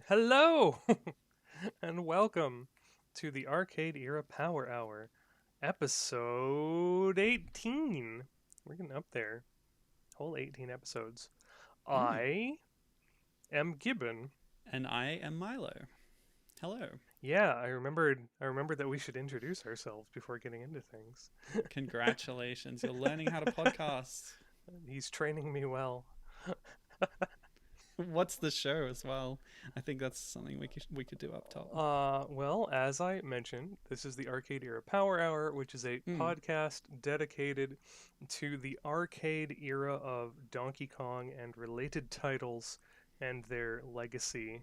Hello, and welcome to the Arcade Era Power Hour, episode 18. We're getting up there. Whole 18 episodes. I am Gibbon. And I am Milo. Hello. Yeah, I remembered that we should introduce ourselves before getting into things. Congratulations. You're learning how to podcast. He's training me well. What's the show as well? I think that's something we could do up top. Well, as I mentioned, this is the Arcade Era Power Hour, which is a podcast dedicated to the arcade era of Donkey Kong and related titles and their legacy.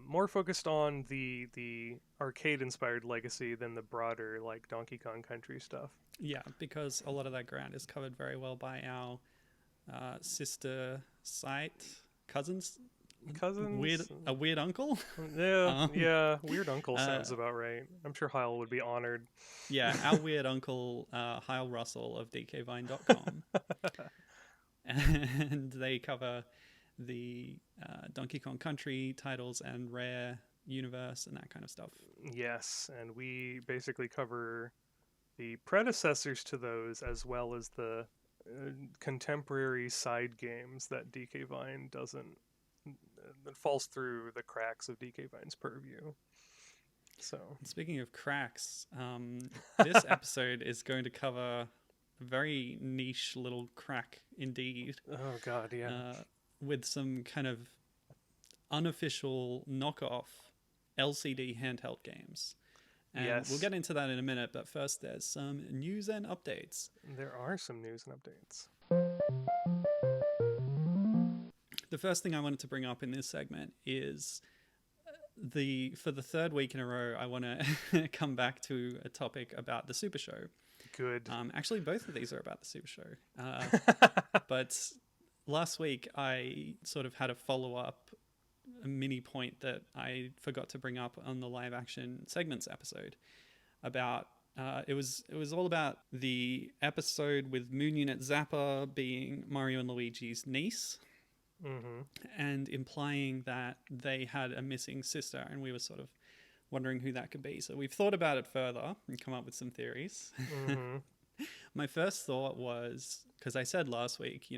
More focused on the arcade-inspired legacy than the broader like Donkey Kong Country stuff. Yeah, because a lot of that ground is covered very well by our sister site cousins. Cousins, A weird uncle. yeah, yeah. Weird Uncle sounds about right. I'm sure Heil would be honored. Yeah, our weird uncle Heil Russell of dkvine.com. And they cover the Donkey Kong Country titles and Rare Universe and that kind of stuff. Yes, and we basically cover the predecessors to those as well as the contemporary side games that DK Vine doesn't that falls through the cracks of DK Vine's purview. So, Speaking of cracks, this episode is going to cover a very niche little crack indeed, oh god, yeah. with some kind of unofficial knockoff LCD handheld games. And Yes. we'll get into that in a minute, but first there's some news and updates. There are some news and updates. The first thing I wanted to bring up in this segment is for the third week in a row, I want to come back to a topic about the Super Show. Good. Actually, both of these are about the Super Show. But last week, I sort of had a follow-up, a mini point that I forgot to bring up on the live action segments episode about it was all about the episode with Moon Unit Zappa being Mario and Luigi's niece. And implying that they had a missing sister, and we were sort of wondering who that could be. So we've thought about it further and come up with some theories. My first thought was, because I said last week,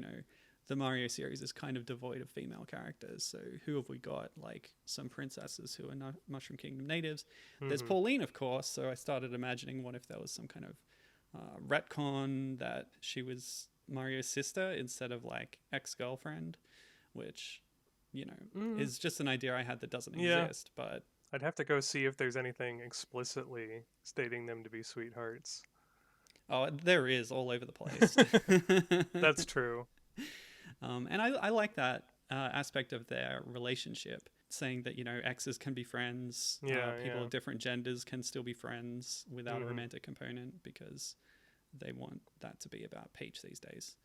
the Mario series is kind of devoid of female characters. So who have we got? Like some princesses who are Mushroom Kingdom natives. There's Pauline, of course. So I started imagining what if there was some kind of retcon that she was Mario's sister instead of like ex-girlfriend, which, is just an idea I had that doesn't exist. But I'd have to go see if there's anything explicitly stating them to be sweethearts. oh, there is all over the place. That's true. And I like that aspect of their relationship, saying that, exes can be friends. People of different genders can still be friends without a romantic component because they want that to be about Peach these days.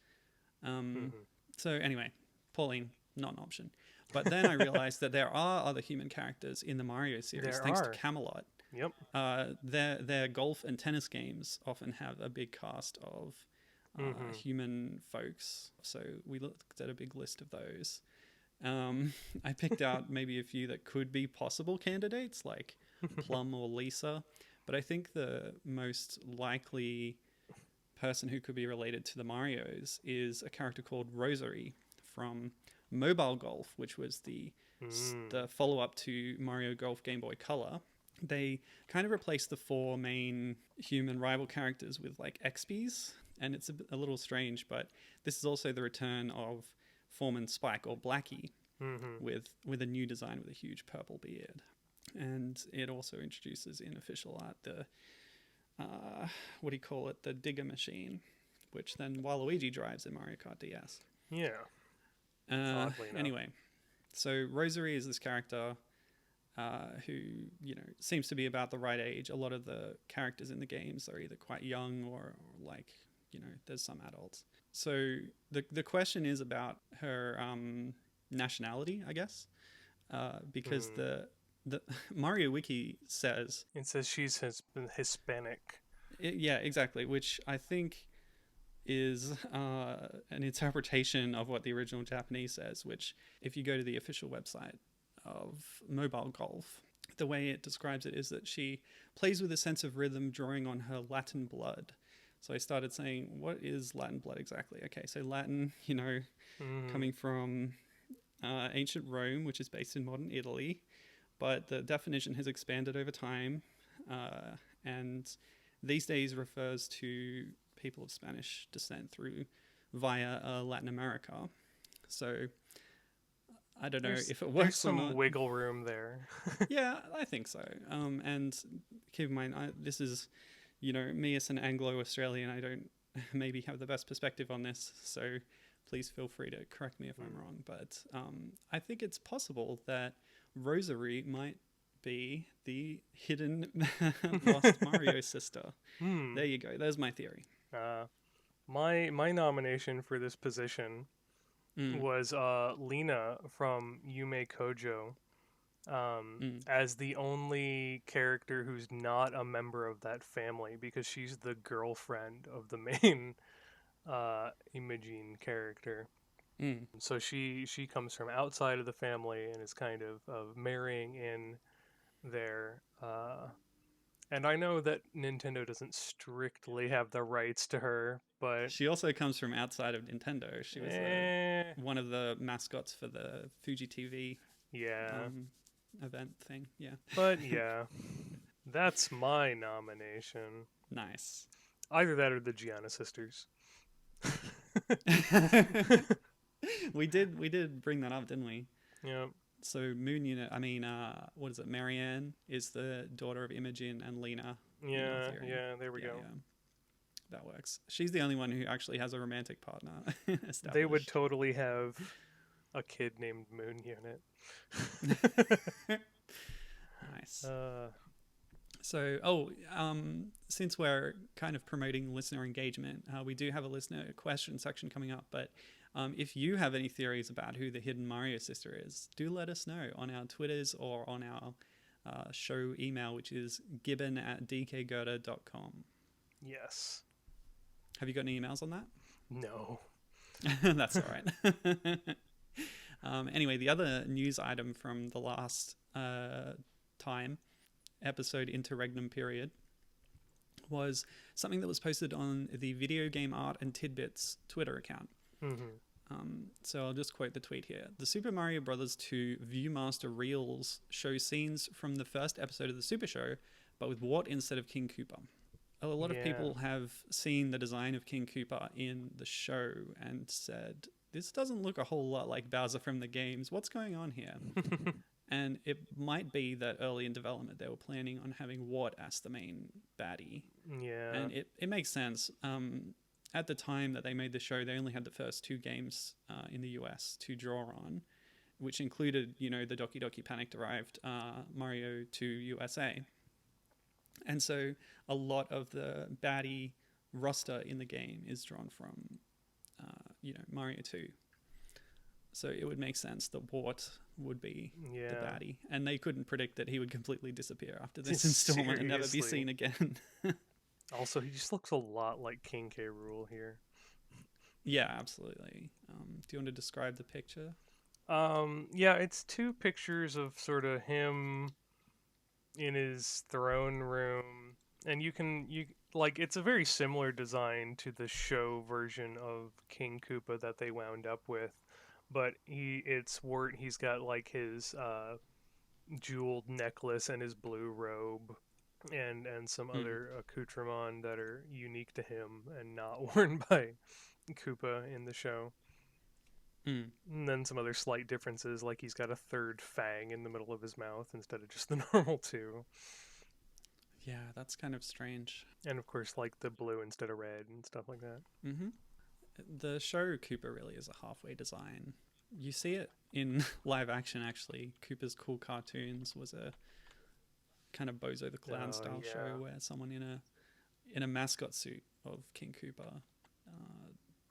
So anyway, Pauline, not an option. But then I realized that there are other human characters in the Mario series, thanks to Camelot. Yep. Their golf and tennis games often have a big cast of human folks. So we looked at a big list of those. I picked out maybe a few that could be possible candidates, like Plum or Lisa. But I think the most likely person who could be related to the Marios is a character called Rosary from Mobile Golf, which was the follow-up to Mario Golf Game Boy Color. They kind of replaced the four main human rival characters with like XPs, and it's a little strange, but this is also the return of Foreman Spike, or Blackie, with a new design with a huge purple beard. And it also introduces in official art the what do you call it? The digger machine, which then Waluigi drives in Mario Kart DS. Yeah. Anyway, so Rosary is this character who, seems to be about the right age. A lot of the characters in the games are either quite young or like, there's some adults. So the question is about her nationality, I guess, because the Mario Wiki says... It says she's Hispanic. Yeah, exactly, which I think is an interpretation of what the original Japanese says, which if you go to the official website of mobile golf. The way it describes it is that she plays with a sense of rhythm, drawing on her Latin blood. So I started saying, what is Latin blood exactly? Okay, so Latin, Mm. coming from ancient Rome, which is based in modern Italy, but the definition has expanded over time, and these days refers to people of Spanish descent through via Latin America. So I don't know if it There's works or some not. wiggle room there. Yeah, I think so. And keep in mind, this is, me as an Anglo-Australian, I don't maybe have the best perspective on this, so please feel free to correct me if I'm wrong. But I think it's possible that Rosary might be the hidden lost Mario sister. Hmm. There you go. There's my theory. Uh, my nomination for this position Mm, was Lena from Yume Kojo, mm. as the only character who's not a member of that family because she's the girlfriend of the main Imogene character. Mm. So she comes from outside of the family and is kind of marrying in there. And I know that Nintendo doesn't strictly have the rights to her, but She also comes from outside of Nintendo. She was eh, one of the mascots for the Fuji TV yeah. event thing. Yeah. But yeah, that's my nomination. Nice. Either that or the Gianna sisters. we did bring that up, didn't we? Yeah, So Moon Unit, I mean, what is it? Marianne is the daughter of Imogen and Lena in your yeah, theory. yeah. There we Yeah, go. yeah, that works. She's the only one who actually has a romantic partner They would established. totally have a kid named Moon Unit. Nice. uh, So, since we're kind of promoting listener engagement, we do have a listener question section coming up. But if you have any theories about who the hidden Mario sister is, do let us know on our Twitters or on our show email, which is gibbon@dkgoethe.com. yes. Have you got any emails on that? No. That's all right. Anyway, the other news item from the last time episode interregnum period was something that was posted on the Video Game Art and Tidbits Twitter account. Mm-hmm. So I'll just quote the tweet here. The Super Mario Bros. 2 Viewmaster Reels show scenes from the first episode of the Super Show, but with Wart instead of King Koopa. A lot of people have seen the design of King Koopa in the show and said, this doesn't look a whole lot like Bowser from the games. What's going on here? And it might be that early in development they were planning on having Wart as the main baddie. Yeah. And it makes sense. At the time that they made the show, they only had the first 2 games in the US to draw on, which included, the Doki Doki Panic-derived Mario 2 USA. And so a lot of the baddie roster in the game is drawn from, Mario 2. So it would make sense that Wart would be the baddie. And they couldn't predict that he would completely disappear after this installment and never be seen again. Also, he just looks a lot like King K. Rool here. Yeah, absolutely. Do you want to describe the picture? Yeah, it's 2 pictures of sort of him in his throne room, and you it's a very similar design to the show version of King Koopa that they wound up with, but he's got like his jeweled necklace and his blue robe and some other accoutrements that are unique to him and not worn by Koopa in the show. Mm. And then some other slight differences, like he's got a third fang in the middle of his mouth instead of just the normal 2. Yeah, that's kind of strange. And of course, like the blue instead of red and stuff like that. Mm-hmm. The show Koopa really is a halfway design. You see it in live action, actually. Koopa's Cool Cartoons was a kind of Bozo the Clown style show where someone in a mascot suit of King Koopa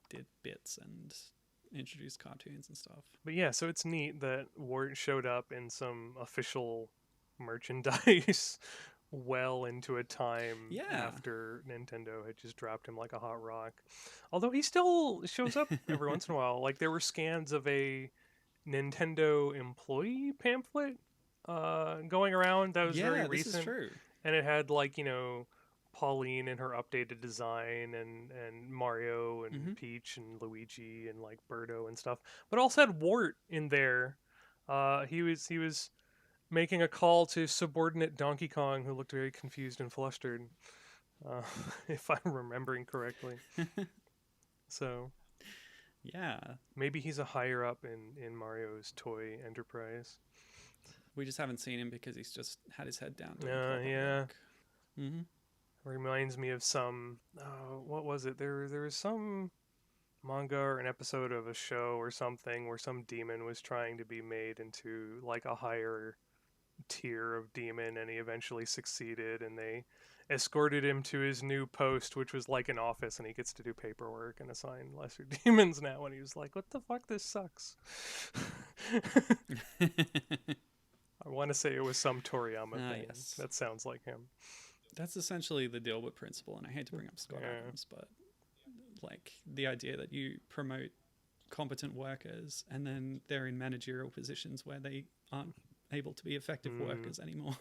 did bits and introduced cartoons and stuff. But yeah, so it's neat that Wart showed up in some official merchandise well into a time after Nintendo had just dropped him like a hot rock. Although he still shows up every once in a while. Like there were scans of a Nintendo employee pamphlet going around that was very Yeah, this is recent, true. and it had like Pauline and her updated design, and Mario and Hmm. Peach and Luigi and like Birdo and stuff, but also had Wart in there. He was making a call to subordinate Donkey Kong, who looked very confused and flustered, uh, if I'm remembering correctly. So Yeah, maybe he's a higher up in Mario's toy enterprise. we just haven't seen him because he's just had his head down doing corporate Yeah, work. Hmm. reminds me of some. What was it? There was some manga or an episode of a show or something where some demon was trying to be made into like a higher tier of demon, and he eventually succeeded, and they escorted him to his new post, which was like an office, and he gets to do paperwork and assign lesser demons now, and he was like, what the fuck, this sucks. I want to say it was some Toriyama thing. Yes. That sounds like him. That's essentially the Dilbert principle, and I hate to bring up Scott Yeah. Adams, but like the idea that you promote competent workers and then they're in managerial positions where they aren't able to be effective workers anymore.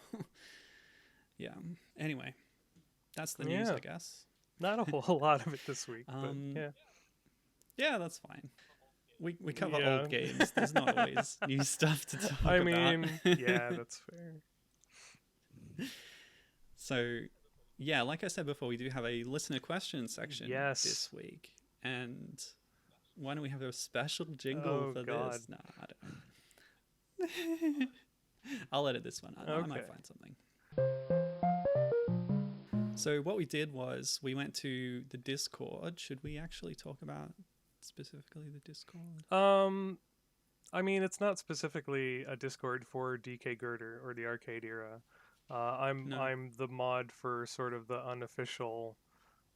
Yeah. Anyway, that's the news, Yeah. I guess. Not a whole lot of it this week, but yeah. Yeah, that's fine. We cover Yeah. old games. There's not always new stuff to talk I about. mean, yeah, that's fair. So, yeah, like I said before, we do have a listener question section Yes. this week. And why don't we have a special jingle Oh, for God. this? No, I don't know. I'll edit this one. I might Okay. find something. So what we did was we went to the Discord. Should we actually talk about specifically the Discord? I mean, it's not specifically a Discord for DK Girder or the arcade era. No. I'm the mod for sort of the unofficial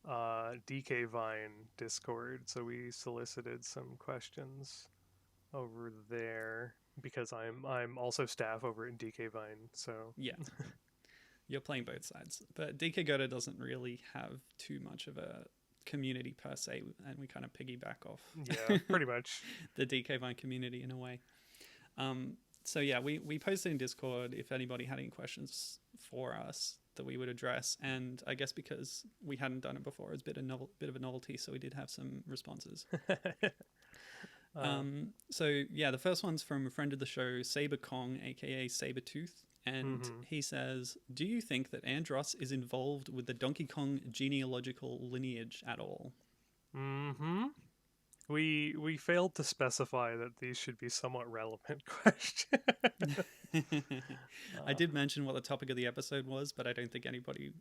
DK Vine Discord, so we solicited some questions over there because I'm also staff over at DK Vine. So Yeah. You're playing both sides. But DK Goda doesn't really have too much of a community per se, and we kind of piggyback off yeah, pretty much. the DK Vine community in a way. So yeah, we posted in Discord if anybody had any questions for us that we would address, and I guess because we hadn't done it before, it was a bit of a novelty, so we did have some responses. So yeah, the first one's from a friend of the show, Saber Kong, aka Sabertooth, and he says, "Do you think that Andros is involved with the Donkey Kong genealogical lineage at all?" Mm-hmm. We failed to specify that these should be somewhat relevant questions. I did mention what the topic of the episode was, but I don't think anybody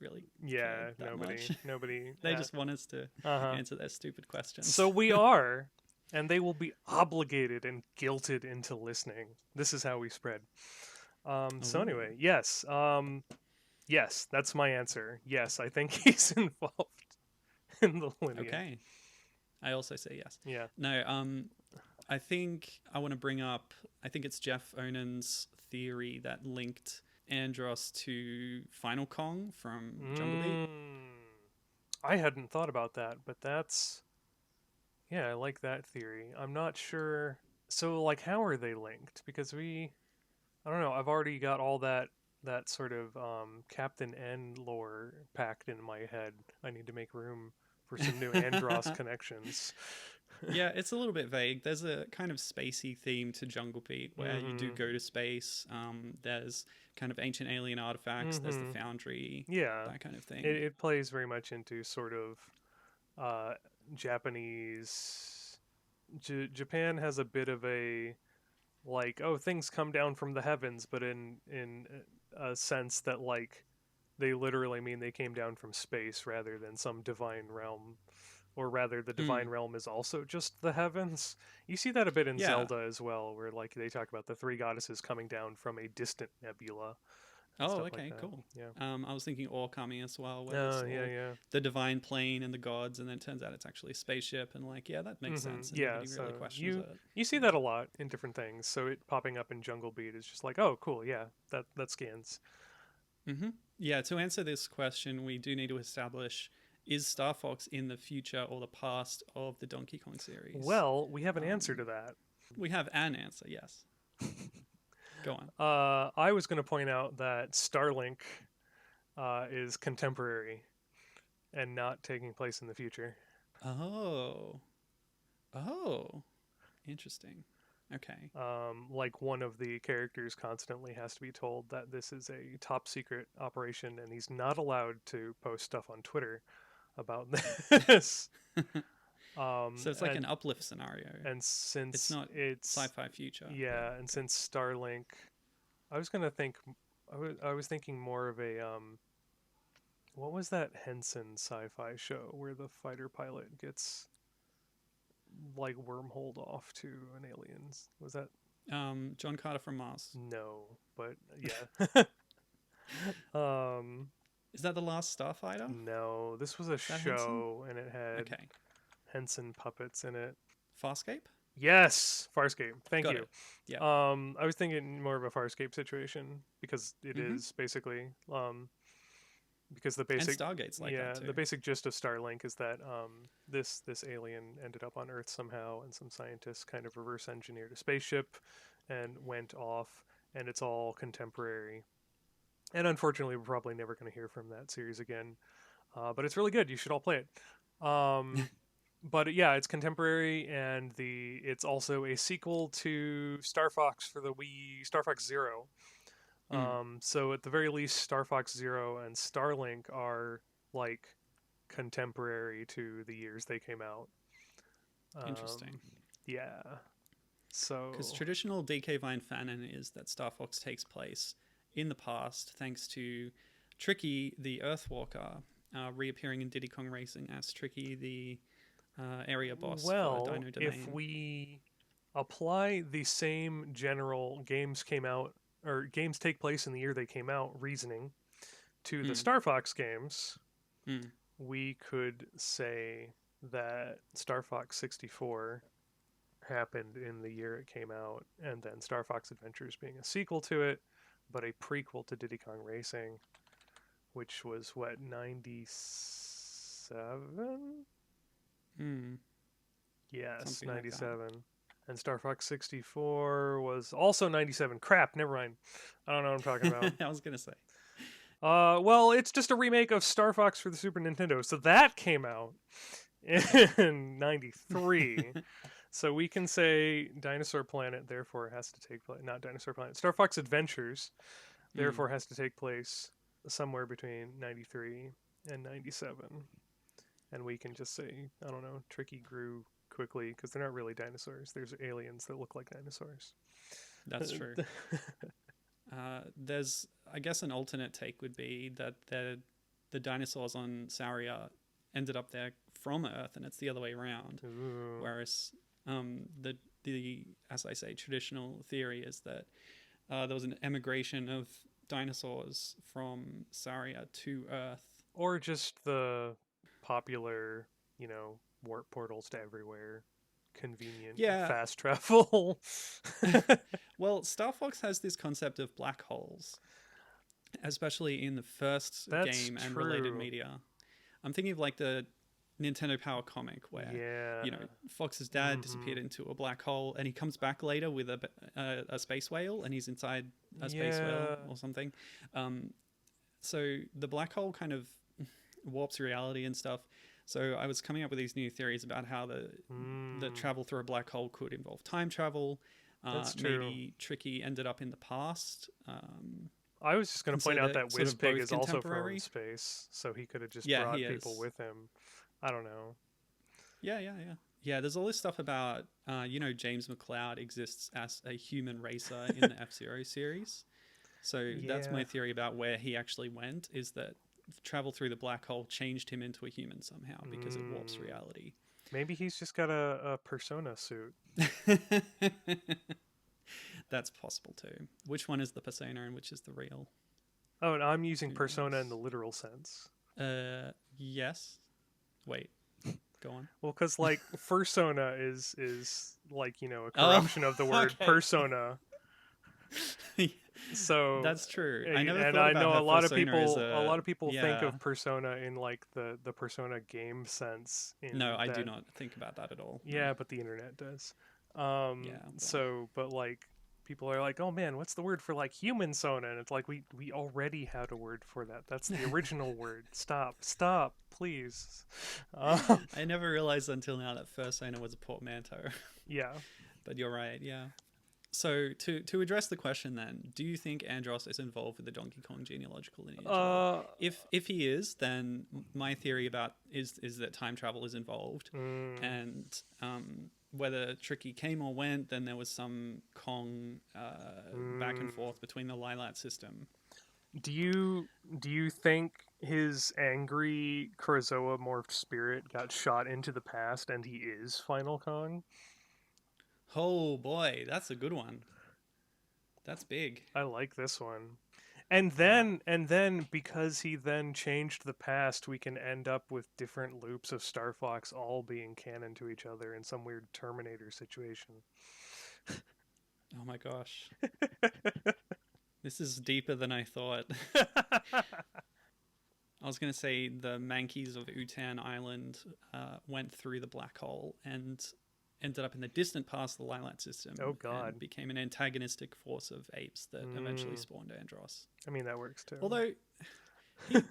really Yeah, cared that much. nobody. They just want us to answer their stupid questions. So we are, and they will be obligated and guilted into listening. This is how we spread. So anyway, yes, yes, that's my answer. Yes, I think he's involved in the lineage. Okay. I also say yes. Yeah. No, I think I want to bring up, I think it's Jeff Onan's theory that linked Andros to Final Kong from Jungle Beat. I hadn't thought about that, but that's, yeah, I like that theory. I'm not sure. So, like, how are they linked? Because I don't know, I've already got all that sort of Captain N lore packed in my head. I need to make room for some new Andros connections. Yeah, it's a little bit vague. There's a kind of spacey theme to Jungle Beat where you do go to space. There's kind of ancient alien artifacts. There's the foundry. Yeah, that kind of thing. It plays very much into sort of Japanese. Japan has a bit of a like, oh, things come down from the heavens, but in a sense that like they literally mean they came down from space rather than some divine realm, or rather the divine realm is also just the heavens. You see that a bit in Zelda as well, where like they talk about the three goddesses coming down from a distant nebula. Oh, stuff okay, like that. cool. Yeah. I was thinking Origami as well, where it's yeah. the divine plane and the gods, and then it turns out it's actually a spaceship, and like, yeah, that makes sense. And Yeah, nobody so really questions it. you see that a lot in different things. So it popping up in Jungle Beat is just like, oh, cool, yeah, that scans. Yeah, to answer this question, we do need to establish, is Star Fox in the future or the past of the Donkey Kong series? Well, we have an answer to that. We have an answer, yes. Go on. I was going to point out that Starlink is contemporary and not taking place in the future. Oh. Oh. Interesting. Okay. Like one of the characters constantly has to be told that this is a top secret operation and he's not allowed to post stuff on Twitter about this. So it's like an uplift scenario. And It's since not it's sci-fi future. yeah, and Okay. since Starlink, I was gonna think, I was thinking more of a what was that Henson sci-fi show where the fighter pilot gets like wormholed off to an aliens? Was that John Carter from Mars. no? But yeah. um, Is that the last Starfighter? no, this was a Is that Henson? show and it had Okay. Henson puppets in it. Farscape? Yes, Farscape. Thank Got you. it. Yeah. I was thinking more of a Farscape situation because it Mm-hmm. is basically because the And basic Stargate's like yeah that the too. basic gist of Starlink is that this alien ended up on Earth somehow and some scientists kind of reverse engineered a spaceship and went off and it's all contemporary and unfortunately we're probably never going to hear from that series again but it's really good. You should all play it. But yeah, it's contemporary, and it's also a sequel to Star Fox for the Wii, Star Fox Zero. Mm, So at the very least, Star Fox Zero and Starlink are like contemporary to the years they came out. interesting. Yeah. Because So traditional DK Vine fanon is that Star Fox takes place in the past thanks to Tricky the Earthwalker reappearing in Diddy Kong Racing as Tricky the area boss for well, Dino if Domain. we apply the same general games came out or games take place in the year they came out reasoning to the Mm, Star Fox games, mm, we could say that Star Fox 64 happened in the year it came out, and then Star Fox Adventures being a sequel to it, but a prequel to Diddy Kong Racing, which was what, 97? mm, Yes, something like that. 97. And Star Fox 64 was also 97. Crap, never mind. I don't know what I'm talking about. I was going to say. Well, it's just a remake of Star Fox for the Super Nintendo. So that came out in 93. So we can say Dinosaur Planet, therefore, has to take place. Not Dinosaur Planet. Star Fox Adventures, Mm, therefore, has to take place somewhere between 93 and 97. And we can just say, I don't know, Tricky grew quickly because they're not really dinosaurs. There's aliens that look like dinosaurs. that's true. There's, I guess, an alternate take would be that the dinosaurs on Saria ended up there from Earth, and it's the other way around. Ooh. Whereas the as I say traditional theory is that there was an emigration of dinosaurs from Saria to Earth. Or just the popular, warp portals to everywhere, convenient, Yeah, fast travel. well, Star Fox has this concept of black holes, especially in the first That's game and related true. media. I'm thinking of like the Nintendo Power comic where Yeah. Fox's dad Mm-hmm. disappeared into a black hole and he comes back later with a space whale and he's inside a space whale Yeah. or something. Um, so the black hole kind of warps reality and stuff. So I was coming up with these new theories about how the Mm. travel through a black hole could involve time travel. That's true. Maybe Tricky ended up in the past. I was just going to And so point out they're that sort of Wizpig both is also from contemporary. space, so he could have just Yeah, he brought people is. with him. I don't know. Yeah. Yeah, there's all this stuff about, James McLeod exists as a human racer in the F Zero series. So that's Yeah. my theory about where he actually went, is that travel through the black hole changed him into a human somehow because it warps Mm. reality. Maybe he's just got a persona suit. That's possible too. Which one is the persona and which is the real? Oh, and I'm using Who persona in knows? the literal sense. Yes. Wait, go on. Well, because like fursona is like a Oh, corruption of the word okay. persona. So, That's true. I never and thought I about know how persona is a lot a. of people think Yeah. of persona in like the persona game sense. No, In I do that, not think about that at all. No. yeah, but the internet does. Yeah, well, But like people are like, oh man, what's the word for like human Sona? And it's like we already had a word for that. That's the original word. Stop, please. Um, I never realized until now that first owner was a portmanteau. yeah. But you're right, yeah. So to address the question then, do you think Andros is involved with the Donkey Kong genealogical lineage at all? Uh. If he is, then my theory about is that time travel is involved, mm, and whether Tricky came or went, then there was some Kong back and mm. forth between the Lilat system. Do you think his angry Krazoa morphed spirit got shot into the past and he is Final Kong? Oh boy, that's a good one. That's big. I like this one. Yeah. And then because he then changed the past, we can end up with different loops of Star Fox all being canon to each other in some weird Terminator situation. Oh my gosh, this is deeper than I thought. I was going to say the Mankeys of Utan Island went through the black hole and ended up in the distant past of the Lilat system Oh god. and became an antagonistic force of apes that eventually Mm, spawned Andros. I mean that works too. Although he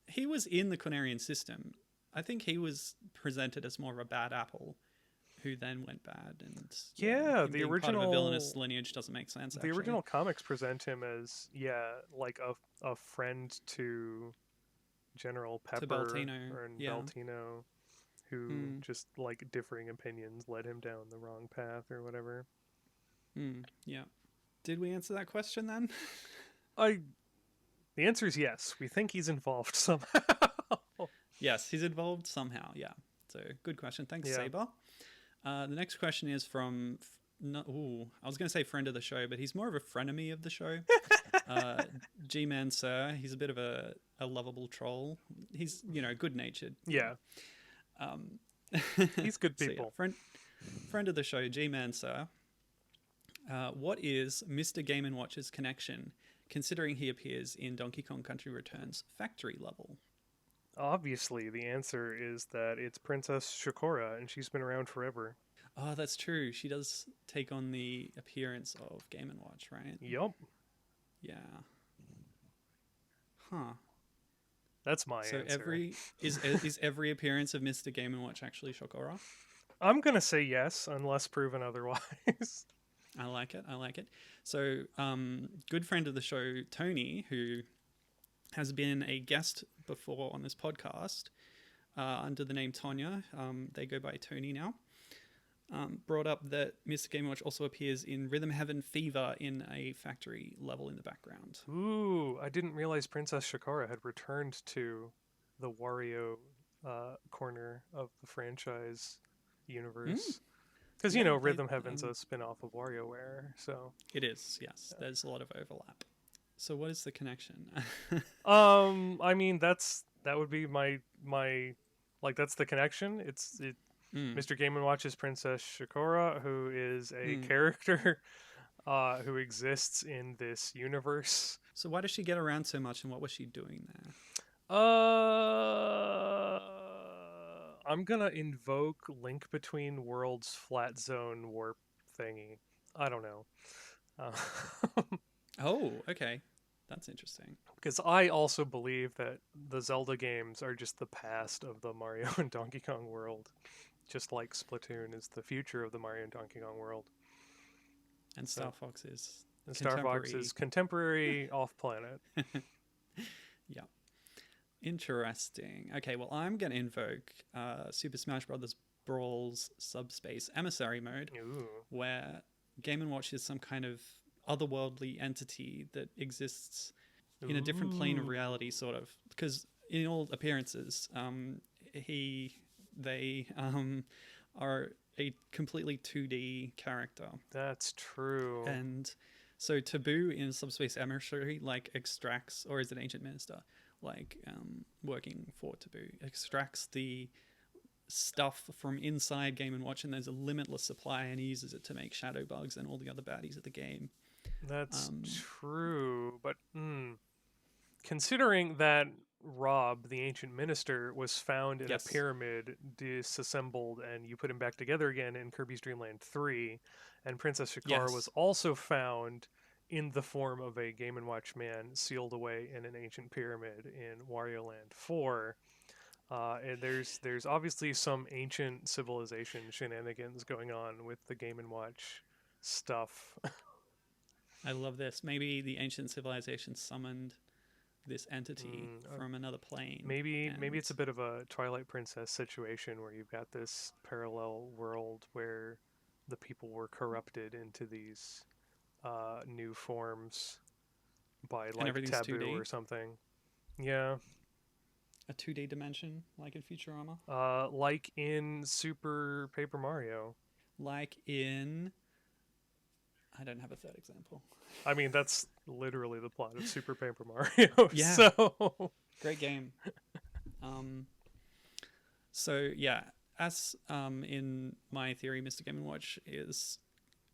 he was in the Quinarian system, I think he was presented as more of a bad apple who then went bad. And yeah, Yeah, him being part of a villainous lineage doesn't make sense. the Actually, original comics present him as like a friend to General to Pepper Beltino, or yeah, Beltino, who mm, just like differing opinions led him down the wrong path or whatever. yeah. Did we answer that question then? I The answer is yes. We think he's involved somehow. Yes, he's involved somehow. Yeah. So good question. Thanks, Yeah. Saber. The next question is from. No, I was going to say friend of the show, but he's more of a frenemy of the show. G-Man Sir. He's a bit of a lovable troll. He's good natured. Yeah. Um, He's good so yeah, people. friend of the show, G-Man Sir. What is Mr. Game and Watch's connection, considering he appears in Donkey Kong Country Returns factory level? Obviously, the answer is that it's Princess Shakora, and she's been around forever. Oh, that's true. She does take on the appearance of Game and Watch, right? Yup. Yeah. Huh. That's my So answer. is every appearance of Mr. Game and Watch actually Shokora? I'm gonna say yes, unless proven otherwise. I like it. I like it. So, good friend of the show, Tony, who has been a guest before on this podcast under the name Tonya. They go by Tony now. Brought up that Mr. Game Watch also appears in Rhythm Heaven Fever in a factory level in the background. Ooh, I didn't realize Princess Shakora had returned to the Wario corner of the franchise universe. Because, Yeah, Rhythm Heaven's a spin off of WarioWare, so. it is, yes. There's a lot of overlap. So what is the connection? I mean, that would be my that's the connection. Mr. Game and Watch's Princess Shakora, who is a character who exists in this universe. So why does she get around so much, and what was she doing there? I'm gonna invoke Link Between Worlds flat zone warp thingy. I don't know. Oh, okay. That's interesting. Because I also believe that the Zelda games are just the past of the Mario and Donkey Kong world. Just like Splatoon is the future of the Mario and Donkey Kong world. And Star Fox is Star Fox is contemporary off-planet. Yeah. Interesting. Okay, well, I'm going to invoke Super Smash Bros. Brawl's Subspace Emissary mode, Ooh. where Game & Watch is some kind of otherworldly entity that exists in a different plane of reality, sort of. Because in all appearances, they are a completely 2D character. That's true. And so Taboo in Subspace Emissary extracts, or is it Ancient Minister, working for Taboo, extracts the stuff from inside Game & Watch, and there's a limitless supply, and he uses it to make shadow bugs and all the other baddies of the game. That's true, but considering that Rob, the ancient minister, was found in a Yes. pyramid, disassembled, and you put him back together again in Kirby's Dream Land 3. And Princess Shakar was Yes. also found in the form of a Game & Watch man sealed away in an ancient pyramid in Wario Land 4. And there's obviously some ancient civilization shenanigans going on with the Game & Watch stuff. I love this. Maybe the ancient civilization summoned this entity from another plane. Maybe it's a bit of a Twilight Princess situation where you've got this parallel world where the people were corrupted into these new forms by like taboo 2D. or something. Yeah. A 2D dimension, like in Futurama? Like in Super Paper Mario. Like in... I don't have a third example. I mean, that's literally the plot of Super Paper Mario. Yeah. So Great game. So, yeah, as in my theory, Mr. Game & Watch is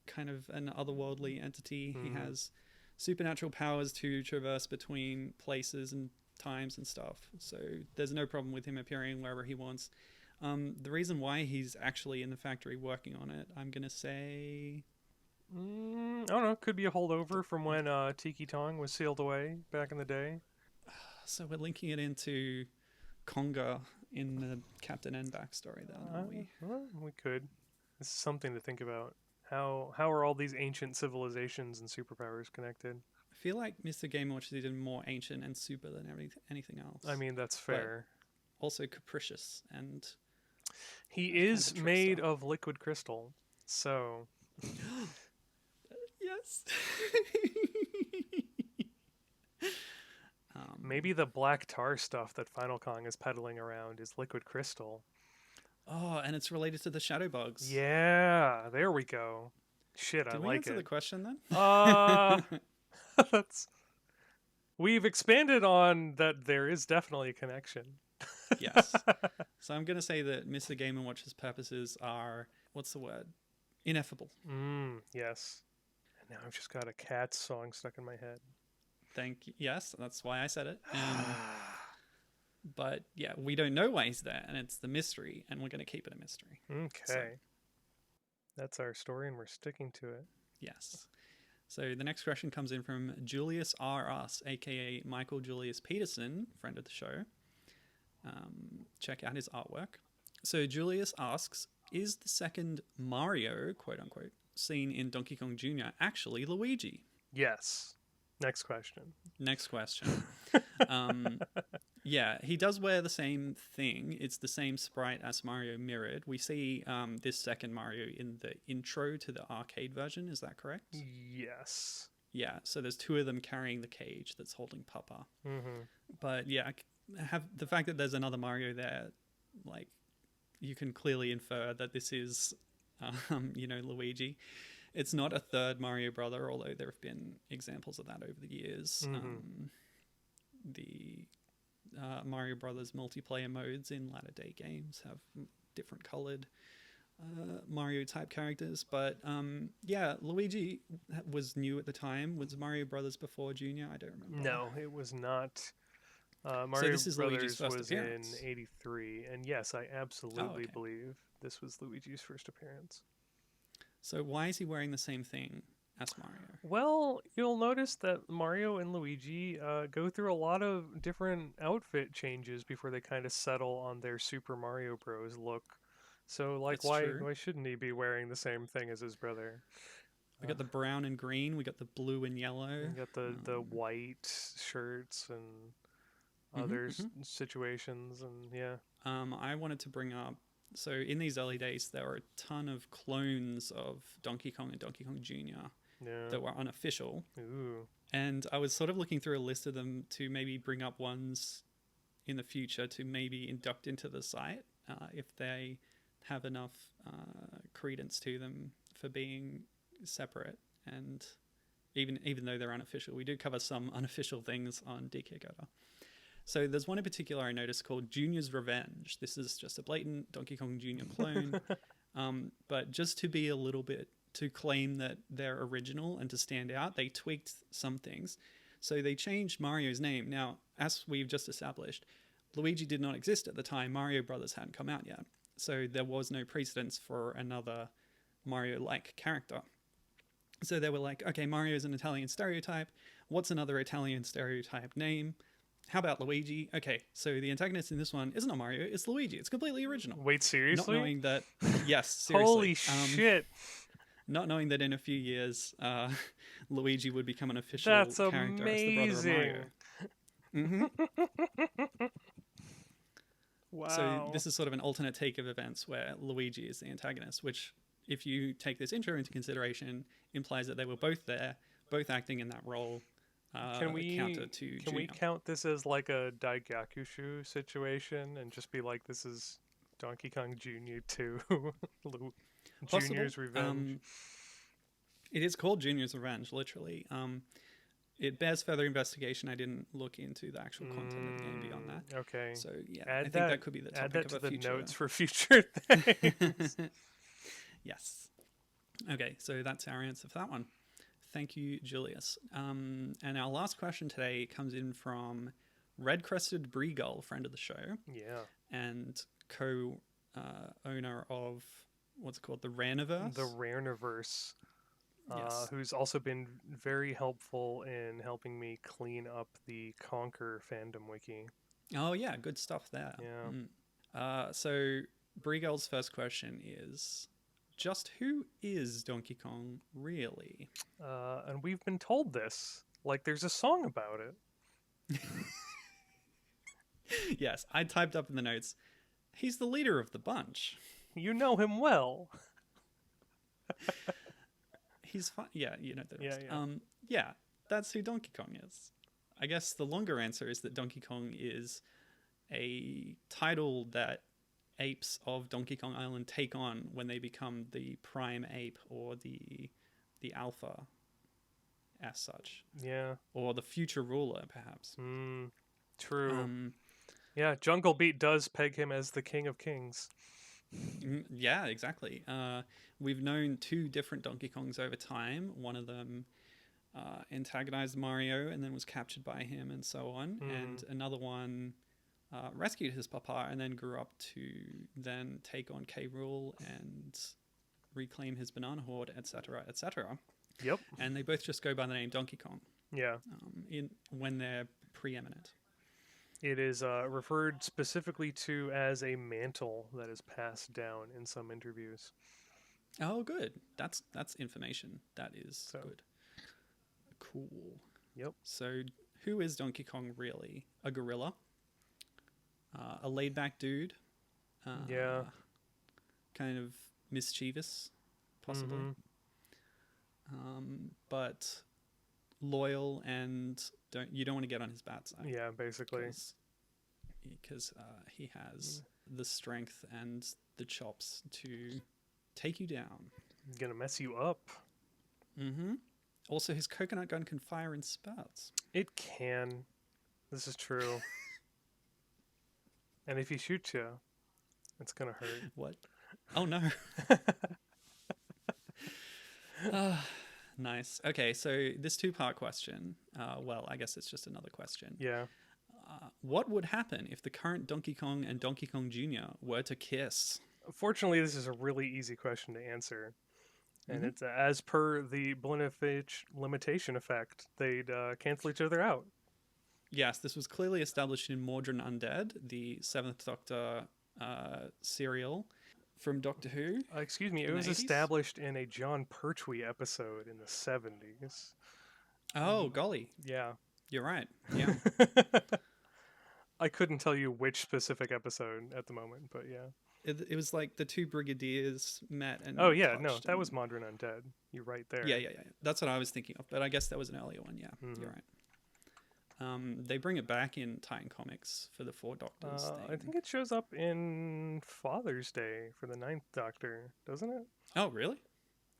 kind of an otherworldly entity. He has supernatural powers to traverse between places and times and stuff. So there's no problem with him appearing wherever he wants. The reason why he's actually in the factory working on it, I'm going to say... I don't know. Could be a holdover from when Tiki Tong was sealed away back in the day. So we're linking it into Conga in the Captain N backstory, then, aren't we? Well, we could. This is something to think about. How are all these ancient civilizations and superpowers connected? I feel like Mr. Game & Watch is even more ancient and super than anything else. I mean, that's fair. But also capricious, and he is made of liquid crystal, so... Yes. Maybe the black tar stuff that Final Kong is peddling around is liquid crystal. Oh, and it's related to the shadow bugs. Yeah, there we go. Shit, Did I we like answer it. the question then? That's... We've expanded on that there is definitely a connection. Yes. So I'm going to say that Mr. Game & Watch's purposes are, what's the word? Ineffable. Yes. And now I've just got a Cats song stuck in my head. Thank you. Yes, that's why I said it. But yeah, we don't know why he's there, and it's the mystery, and we're going to keep it a mystery. Okay. So, that's our story, and we're sticking to it. yes. So the next question comes in from Julius R. Us, aka Michael Julius Peterson, friend of the show. Check out his artwork. So Julius asks, is the second Mario, quote unquote, seen in Donkey Kong Jr. actually Luigi? Yes. Next question. Next question. Yeah, he does wear the same thing. It's the same sprite as Mario mirrored. We see this second Mario in the intro to the arcade version. Is that correct? Yes. Yeah, so there's two of them carrying the cage that's holding Papa. But yeah, have the fact that there's another Mario there, like, you can clearly infer that this is, Luigi. It's not a third Mario brother, although there have been examples of that over the years. The Mario Brothers multiplayer modes in latter day games have different colored Mario type characters, but Luigi was new at the time. Was Mario Brothers before Junior? I don't remember. No, it was not. Mario so this is Brothers Luigi's first was appearance. in '83, and yes, I absolutely believe this was Luigi's first appearance. So why is he wearing the same thing as Mario? Well, you'll notice that Mario and Luigi go through a lot of different outfit changes before they kind of settle on their Super Mario Bros. Look. So, like, why shouldn't he be wearing the same thing as his brother? We got the brown and green. We got the blue and yellow. We got the white shirts and other situations, and yeah. I wanted to bring up, so in these early days, there were a ton of clones of Donkey Kong and Donkey Kong Jr. That were unofficial. Ooh. And I was sort of looking through a list of them to maybe bring up ones in the future to maybe induct into the site if they have enough credence to them for being separate. And even though they're unofficial, we do cover some unofficial things on DK Goda. So there's one in particular I noticed called Junior's Revenge. This is just a blatant Donkey Kong Jr. clone. But just to be a little bit, to claim that they're original and to stand out, they tweaked some things. So they changed Mario's name. Now, as we've just established, Luigi did not exist at the time. Mario Brothers hadn't come out yet. So there was no precedence for another Mario-like character. So they were like, okay, Mario is an Italian stereotype. What's another Italian stereotype name? How about Luigi? Okay, so the antagonist in this one isn't a Mario, it's Luigi. It's completely original. Wait, seriously? Not knowing that, yes, seriously. Holy shit. Not knowing that in a few years, Luigi would become an official That's character amazing. as the brother of Mario. Wow. So this is sort of an alternate take of events where Luigi is the antagonist, which, if you take this intro into consideration, implies that they were both there, both acting in that role. Can we Junior. count this as like a Daigakushu situation and just be like, this is Donkey Kong Jr. 2, Junior's Revenge? It is called Junior's Revenge, literally. It bears further investigation. I didn't look into the actual content of the game beyond that. Okay. So yeah, I think that could be the topic add that of to a the future notes for future things. Yes. Okay, so that's our answer for that one. Thank you, Julius. And our last question today comes in from Red-Crested Breegull, friend of the show. Yeah. And co-owner of, what's it called, the Raniverse? The Raniverse. Yes. Who's also been very helpful in helping me clean up the Conquer fandom wiki. Oh, yeah, good stuff there. Yeah. So Breegull's first question is, just who is Donkey Kong really? And we've been told this. Like, there's a song about it. Yes, I typed up in the notes, he's the leader of the bunch. You know him well. He's fine. Yeah, you know that. Yeah. Yeah, that's who Donkey Kong is. I guess the longer answer is that Donkey Kong is a title that apes of Donkey Kong Island take on when they become the prime ape or the alpha, as such. Yeah. Or the future ruler, perhaps. True. Yeah, Jungle Beat does peg him as the King of Kings. Yeah, exactly. We've known two different Donkey Kongs over time. One of them antagonized Mario and then was captured by him and so on. And another one rescued his papa and then grew up to then take on K. Rool and reclaim his banana horde, etc., etc. Yep. And they both just go by the name Donkey Kong. Yeah. When they're preeminent. It is referred specifically to as a mantle that is passed down in some interviews. Oh, good. That's information. That is good. Cool. Yep. So, who is Donkey Kong really? A gorilla? A laid-back dude? Yeah. Kind of mischievous, possibly. But loyal and you don't want to get on his bad side. Yeah, basically. Because he has the strength and the chops to take you down. He's gonna mess you up. Also, his coconut gun can fire in spouts. It can. This is true. And if he shoots you, it's gonna hurt. What? Oh no. Nice. Okay, so this two-part question. Well, I guess it's just another question. Yeah. What would happen if the current Donkey Kong and Donkey Kong Jr. were to kiss? Fortunately, this is a really easy question to answer. And it's as per the Blinefitch limitation effect, they'd cancel each other out. Yes, this was clearly established in Mordrin Undead, the Seventh Doctor serial from Doctor Who. Excuse me, it was established in a John Pertwee episode in the 70s. Oh, golly. Yeah. You're right. Yeah. I couldn't tell you which specific episode at the moment, but yeah. It was like the two brigadiers met and... Oh, yeah, no, that was Modern Undead. You're right there. Yeah. That's what I was thinking of, but I guess that was an earlier one, yeah. You're right. They bring it back in Titan Comics for the Four Doctors thing. I think it shows up in Father's Day for the Ninth Doctor, doesn't it? Oh, really?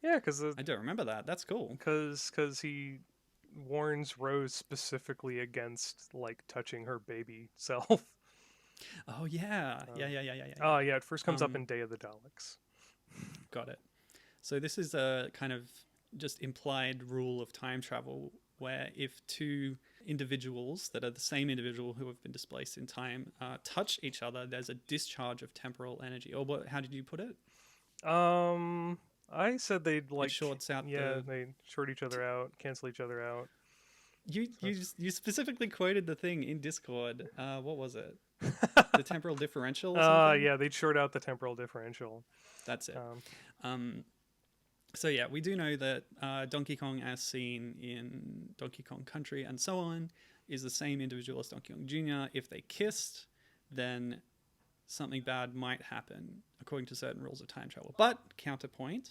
Yeah, because... I don't remember that. That's cool. Because he warns Rose specifically against, like, touching her baby self. Oh, yeah. Yeah. Oh, yeah, it first comes up in Day of the Daleks. Got it. So this is a kind of just implied rule of time travel where if two individuals that are the same individual who have been displaced in time touch each other, there's a discharge of temporal energy. Or how did you put it? I said they'd It shorts out they short each other out, cancel each other out. You specifically quoted the thing in Discord. What was it? The temporal differential or something? Yeah, they'd short out the temporal differential. That's it. So yeah, we do know that Donkey Kong, as seen in Donkey Kong Country and so on, is the same individual as Donkey Kong Jr. If they kissed, then something bad might happen according to certain rules of time travel. But counterpoint,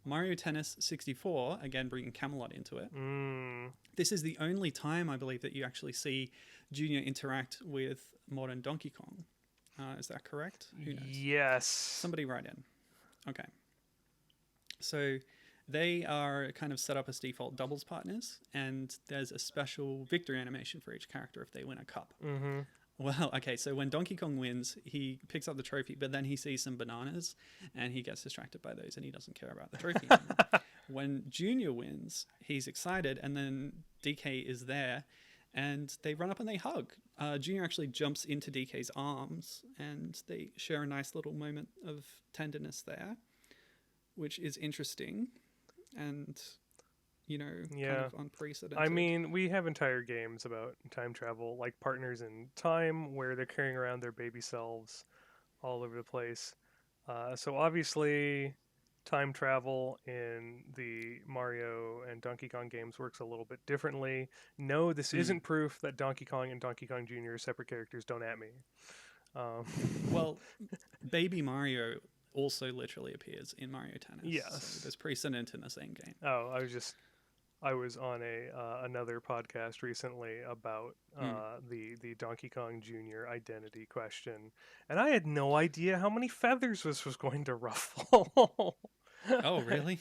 Mario Tennis 64, again bringing Camelot into it. This is the only time, I believe, that you actually see Junior interact with modern Donkey Kong. Is that correct? Who knows? Yes. Somebody write in. Okay. So they are kind of set up as default doubles partners, and there's a special victory animation for each character if they win a cup. Mm-hmm. Well, okay, so when Donkey Kong wins, he picks up the trophy, but then he sees some bananas, and he gets distracted by those, and he doesn't care about the trophy anymore. When Junior wins, he's excited, and then DK is there, and they run up and they hug. Junior actually jumps into DK's arms, and they share a nice little moment of tenderness there, which is interesting, and kind of unprecedented. I mean, we have entire games about time travel, like Partners in Time, where they're carrying around their baby selves all over the place. So obviously, time travel in the Mario and Donkey Kong games works a little bit differently. No, this isn't proof that Donkey Kong and Donkey Kong Jr. are separate characters. Don't at me. Well, Baby Mario also literally appears in Mario Tennis. Yes. So there's precedent in the same game. Oh, I was on another podcast recently about the Donkey Kong Jr. identity question, and I had no idea how many feathers this was going to ruffle. Oh, really?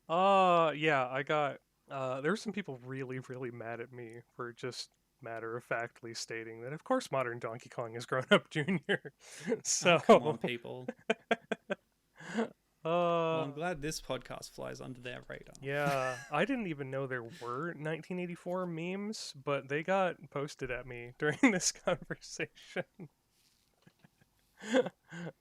Yeah, I got there were some people really, really mad at me for just matter-of-factly stating that of course modern Donkey Kong is grown-up Junior. So come on, people. Well, I'm glad this podcast flies under their radar. Yeah, I didn't even know there were 1984 memes, but they got posted at me during this conversation.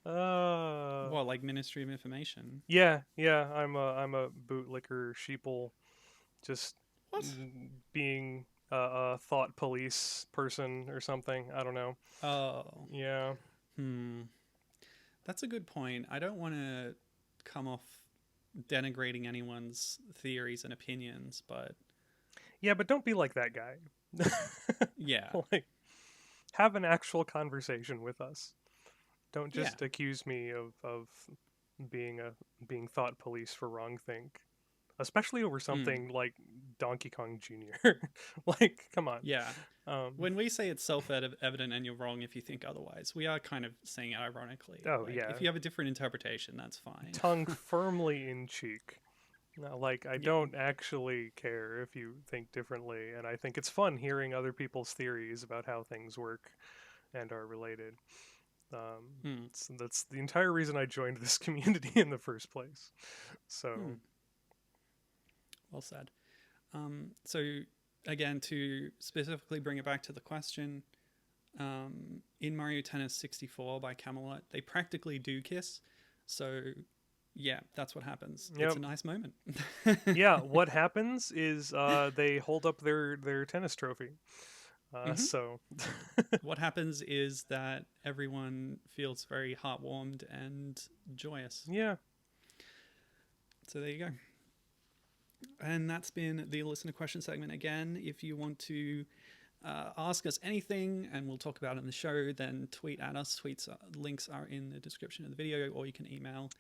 Well, like Ministry of Information. Yeah, I'm a bootlicker sheeple, just being a thought police person or something. I don't know. Oh. Yeah. That's a good point. I don't want to come off denigrating anyone's theories and opinions, but don't be like that guy. Yeah. Like, have an actual conversation with us. Don't just accuse me of being thought police for wrongthink, especially over something like Donkey Kong Jr. Like, come on. Yeah. When we say it's self-evident and you're wrong if you think otherwise, we are kind of saying it ironically. Oh, like, yeah. If you have a different interpretation, that's fine. Tongue firmly in cheek. Like, I don't actually care if you think differently, and I think it's fun hearing other people's theories about how things work and are related. So that's the entire reason I joined this community in the first place. So, well said. So again, to specifically bring it back to the question, in Mario Tennis 64 by Camelot, they practically do kiss. So yeah, that's what happens. Yep. It's a nice moment. Yeah, what happens is they hold up their tennis trophy. So what happens is that everyone feels very heartwarmed and joyous. Yeah. So there you go. And that's been the listener question segment. Again, if you want to ask us anything and we'll talk about it in the show, then tweet at us. Links are in the description of the video, or you can email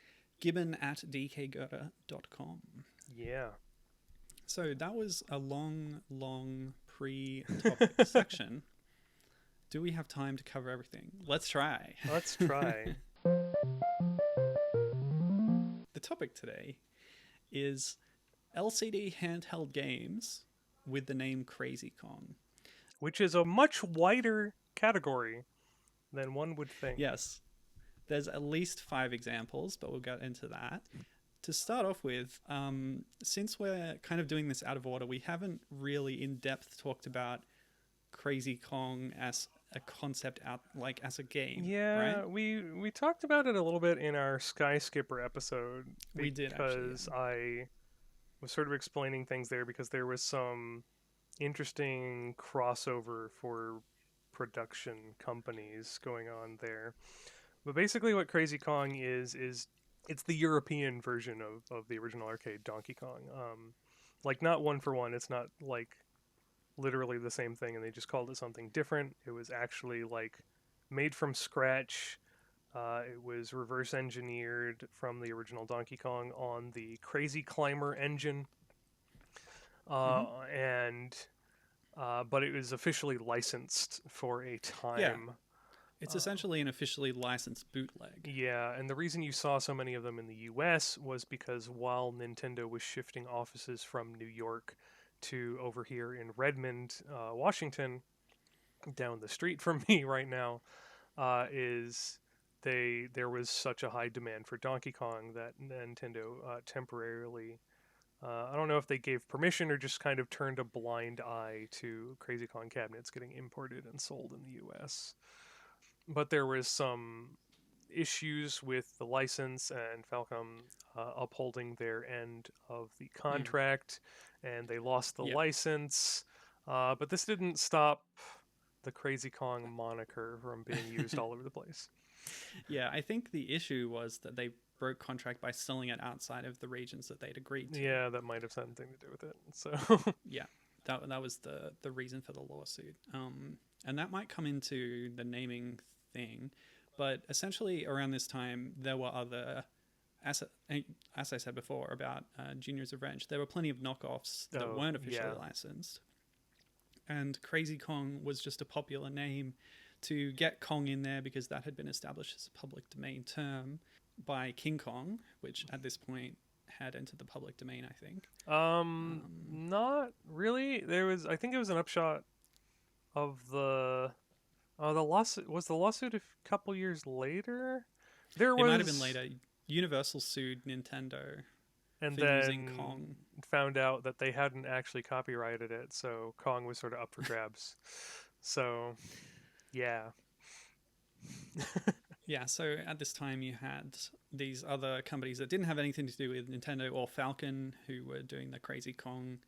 gibbon@dkgoethe.com. Yeah. So that was a long pre-topic section. Do we have time to cover everything? Let's try. Let's try. The topic today is LCD handheld games with the name Crazy Kong. Which is a much wider category than one would think. Yes. There's at least 5 examples, but we'll get into that. to start off with, since we're kind of doing this out of order, we haven't really in depth talked about Crazy Kong as a concept out like as a game, right? Yeah, we talked about it a little bit in our Sky Skipper episode We did actually. because I was sort of explaining things there because there was some interesting crossover for production companies going on there. But basically, what Crazy Kong is it's the European version of the original arcade Donkey Kong. Like not one for one. It's not like literally the same thing, and they just called it something different. It was actually like made from scratch. It was reverse engineered from the original Donkey Kong on the Crazy Climber engine, Hmm. and but it was officially licensed for a Yeah, time. it's Uh, essentially an officially licensed bootleg. Yeah, and the reason you saw so many of them in the US was because while Nintendo was shifting offices from New York to over here in Redmond, Washington, down the street from me right now, is there was such a high demand for Donkey Kong that Nintendo temporarily, I don't know if they gave permission or just kind of turned a blind eye to Crazy Kong cabinets getting imported and sold in the US. But there was some issues with the license and Falcom upholding their end of the Mm. contract, and they lost the Yeah, license. But this didn't stop the Crazy Kong moniker from being used all over the place. yeah. I think the issue was that they broke contract by selling it outside of the regions that they'd agreed to. Yeah, that might have something to do with it. So, Yeah, that was the reason for the lawsuit. And that might come into the naming thing, but essentially around this time there were other, as as I said before about Junior's Revenge, there were plenty of knockoffs that oh weren't officially yeah, licensed, and Crazy Kong was just a popular name to get Kong in there because that had been established as a public domain term by King Kong, which at this point had entered the public domain, I think. Um, not really. There was, I think it was an upshot of the lawsuit. Was the lawsuit a couple years later? There It might have been was, later. Universal sued Nintendo and for using then Kong. found out that they hadn't actually copyrighted it, so Kong was sort of up for grabs. So, yeah. Yeah, so at this time you had these other companies that didn't have anything to do with Nintendo or Falcon, who were doing the Crazy Kong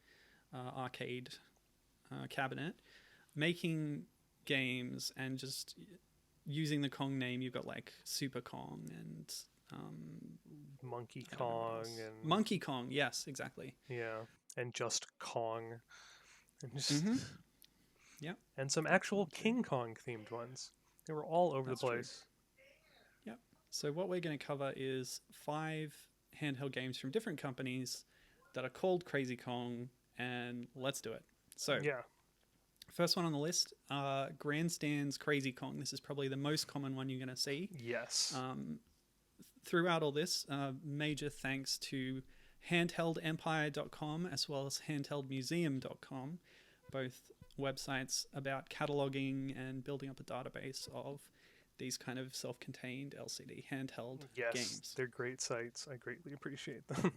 arcade cabinet, making games and just using the Kong name. You've got like Super Kong and Monkey I don't know what Kong else. and Monkey Kong. Yes, exactly. yeah, and just Kong, and just Mm-hmm. Yep, and some that actual one too. King Kong themed ones. They were all over the That's true. place. Yep. So what we're going to cover is 5 handheld games from different companies that are called Crazy Kong, and let's do it. So Yeah. first one on the list, Grandstand's Crazy Kong. This is probably the most common one you're going to see. Yes. Throughout all this, major thanks to handheldempire.com as well as handheldmuseum.com, both websites about cataloging and building up a database of these kind of self-contained LCD handheld Yes. games. They're great sites. I greatly appreciate them.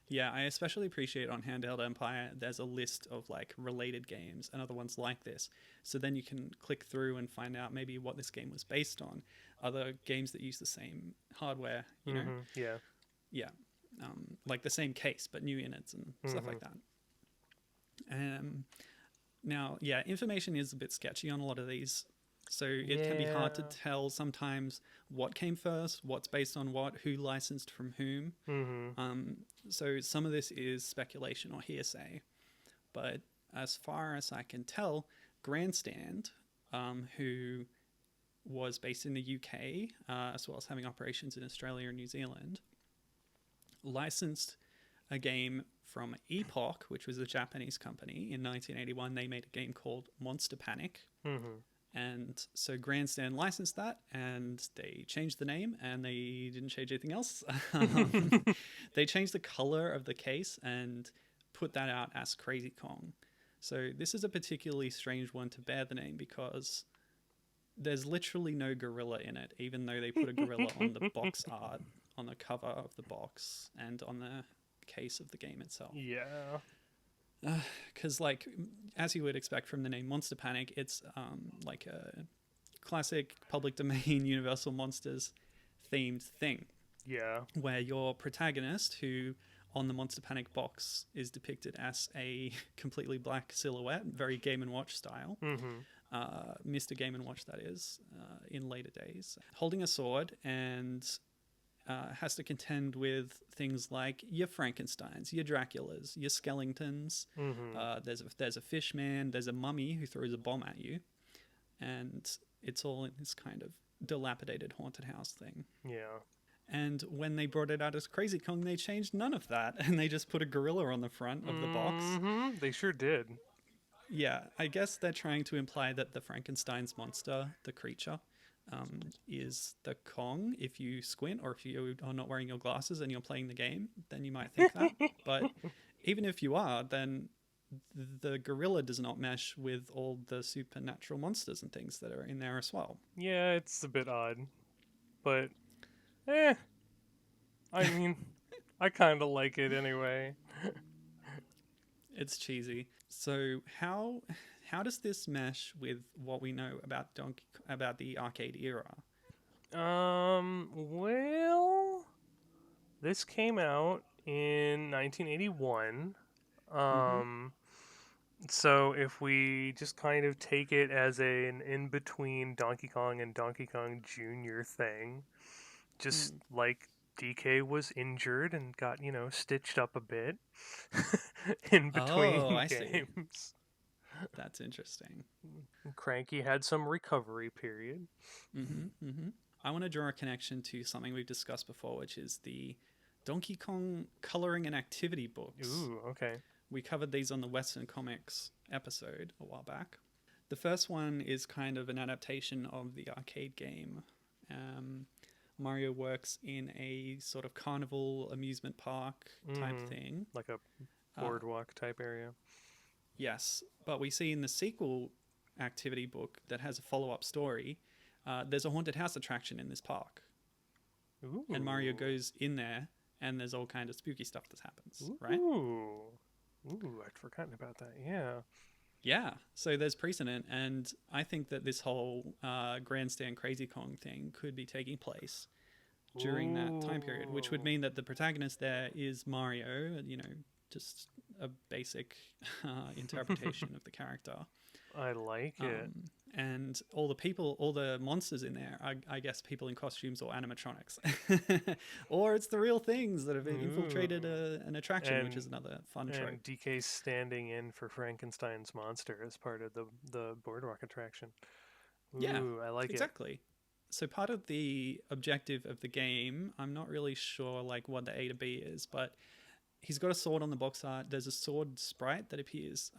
Yeah, I especially appreciate on Handheld Empire, there's a list of like related games and other ones like this. So then you can click through and find out maybe what this game was based on. Other games that use the same hardware, you know? Yeah. Yeah. Like the same case, but new innards and stuff like that. Now, yeah, information is a bit sketchy on a lot of these. So it can be hard to Yeah. tell sometimes what came first, what's based on what, who licensed from whom. So some of this is speculation or hearsay. But as far as I can tell, Grandstand, who was based in the UK, as well as having operations in Australia and New Zealand, licensed a game from Epoch, which was a Japanese company. In 1981, they made a game called Monster Panic. And so Grandstand licensed that, and they changed the name, and they didn't change anything else. They changed the color of the case and put that out as Crazy Kong. So this is a particularly strange one to bear the name because there's literally no gorilla in it, even though they put a gorilla on the box art on the cover of the box and on the case of the game itself. Yeah. Because, like, as you would expect from the name Monster Panic, it's like a classic public domain Universal Monsters themed thing. Yeah. Where your protagonist, who on the Monster Panic box is depicted as a completely black silhouette, very Game & Watch style. Mr. Game & Watch, that is, in later days, holding a sword and has to contend with things like your Frankensteins, your Draculas, your Skellingtons. There's a fish man, there's a mummy who throws a bomb at you, and it's all in this kind of dilapidated haunted house thing. Yeah. And when they brought it out as Crazy Kong, they changed none of that, and they just put a gorilla on the front of the box. They sure did. Yeah, I guess they're trying to imply that the Frankenstein's monster, the creature, is the Kong. If you squint, or if you are not wearing your glasses and you're playing the game, then you might think that. But even if you are, then the gorilla does not mesh with all the supernatural monsters and things that are in there as well. Yeah, it's a bit odd. But, I mean, I kind of like it anyway. It's cheesy. So how does this mesh with what we know about the arcade era? Well, this came out in 1981. So if we just kind of take it as an in-between Donkey Kong and Donkey Kong Jr. thing, just like DK was injured and got, stitched up a bit in between games. That's interesting. Cranky had some recovery period. I want to draw a connection to something we've discussed before, which is the Donkey Kong coloring and activity books. Ooh, okay. We covered these on the Western Comics episode a while back. The first one is kind of an adaptation of the arcade game. Mario works in a sort of carnival amusement park type thing. Like a boardwalk type area. Yes, but we see in the sequel activity book that has a follow-up story, there's a haunted house attraction in this park. Ooh. And Mario goes in there, and there's all kind of spooky stuff that happens, right? Ooh, I'd forgotten about that, yeah. Yeah, so there's precedent, and I think that this whole Grandstand Crazy Kong thing could be taking place during that time period, which would mean that the protagonist there is Mario, just a basic interpretation of the character. I like it. And all the monsters in there are, I guess, people in costumes or animatronics. Or it's the real things that have infiltrated an attraction, which is another fun trope. And DK's standing in for Frankenstein's monster as part of the boardwalk attraction. Ooh, yeah, I like exactly. So part of the objective of the game, I'm not really sure what the A to B is, but he's got a sword on the box art. There's a sword sprite that appears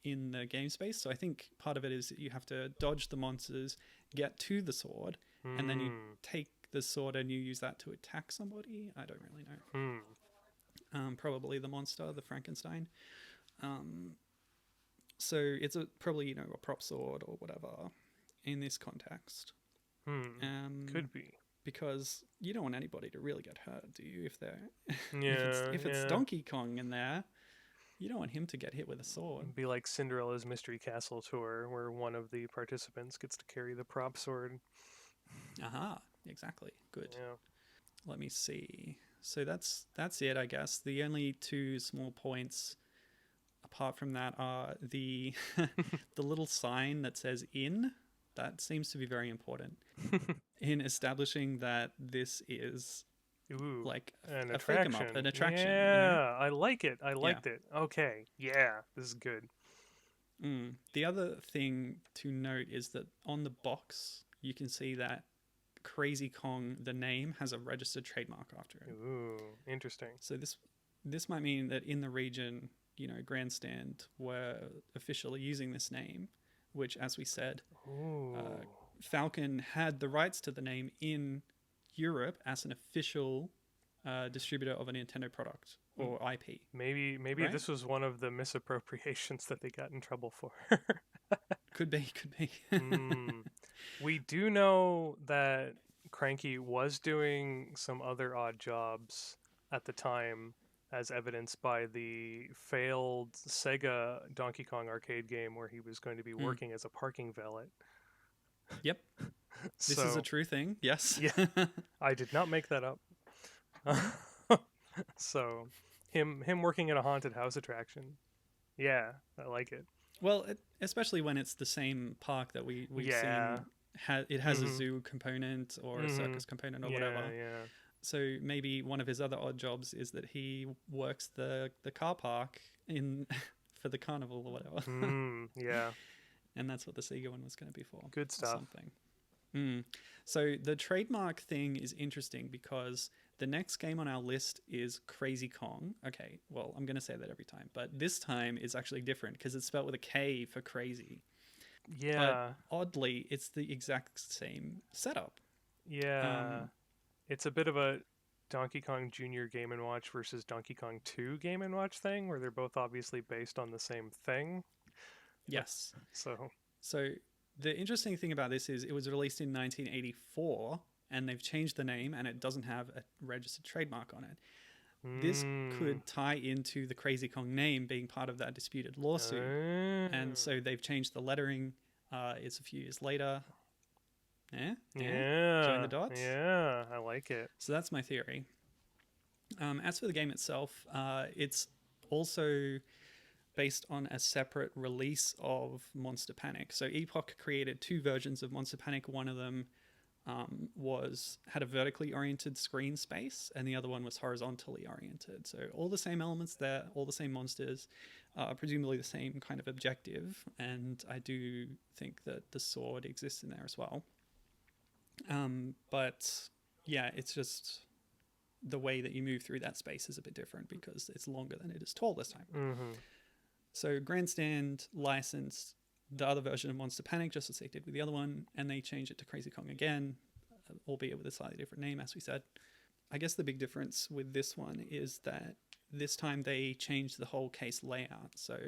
in the game space. So I think part of it is that you have to dodge the monsters, get to the sword, and then you take the sword and you use that to attack somebody. I don't really know. Probably the monster, the Frankenstein. So it's probably a prop sword or whatever in this context. Could be. Because you don't want anybody to really get hurt, do you? If they're if it's Donkey Kong in there, you don't want him to get hit with a sword. It'd be like Cinderella's Mystery Castle tour, where one of the participants gets to carry the prop sword. Aha, exactly. Good. Yeah. Let me see. So that's it, I guess. The only two small points apart from that are the the little sign that says "in." That seems to be very important in establishing that this is like an attraction. An attraction. Yeah, I like it. I liked it. Okay, yeah, this is good. The other thing to note is that on the box, you can see that Crazy Kong, the name, has a registered trademark after it. Ooh, interesting. So this might mean that in the region, Grandstand were officially using this name, which, as we said, Falcon had the rights to the name in Europe as an official distributor of a Nintendo product or IP. Maybe right? This was one of the misappropriations that they got in trouble for. Could be. We do know that Cranky was doing some other odd jobs at the time, as evidenced by the failed Sega Donkey Kong arcade game where he was going to be Mm. working as a parking valet. Yep. This is a So, true thing. Yes. yeah, I did not make that up. So, him working at a haunted house attraction. Yeah, I like it. Well, especially when it's the same park that we've Yeah. seen. It has a Mhm. zoo component or a Mhm. circus component or Yeah, whatever. yeah. So maybe one of his other odd jobs is that he works the car park in for the carnival or whatever. Yeah. And that's what the Sega one was going to be for. Good Or stuff. something. So the trademark thing is interesting because the next game on our list is Crazy Kong. Okay, well, I'm going to say that every time, but this time is actually different because it's spelled with a K for crazy. But Yeah. oddly, it's the exact same setup. Yeah. It's a bit of a Donkey Kong Jr. Game & Watch versus Donkey Kong 2 Game & Watch thing, where they're both obviously based on the same thing. Yes. So, So the interesting thing about this is it was released in 1984 and they've changed the name and it doesn't have a registered trademark on it. This could tie into the Crazy Kong name being part of that disputed lawsuit. And so they've changed the lettering. It's a few years later. yeah. Join the dots? Yeah, I like it. So that's my theory. As for the game itself, it's also based on a separate release of Monster Panic. So Epoch created two versions of Monster Panic. One of them had a vertically oriented screen space, and the other one was horizontally oriented. So all the same elements there, all the same monsters, presumably the same kind of objective. And I do think that the sword exists in there as well. But yeah, it's just the way that you move through that space is a bit different because it's longer than it is tall this time. So Grandstand licensed the other version of Monster Panic just as they did with the other one, and they changed it to Crazy Kong again, albeit with a slightly different name, as we said. I guess the big difference with this one is that this time they changed the whole case layout. So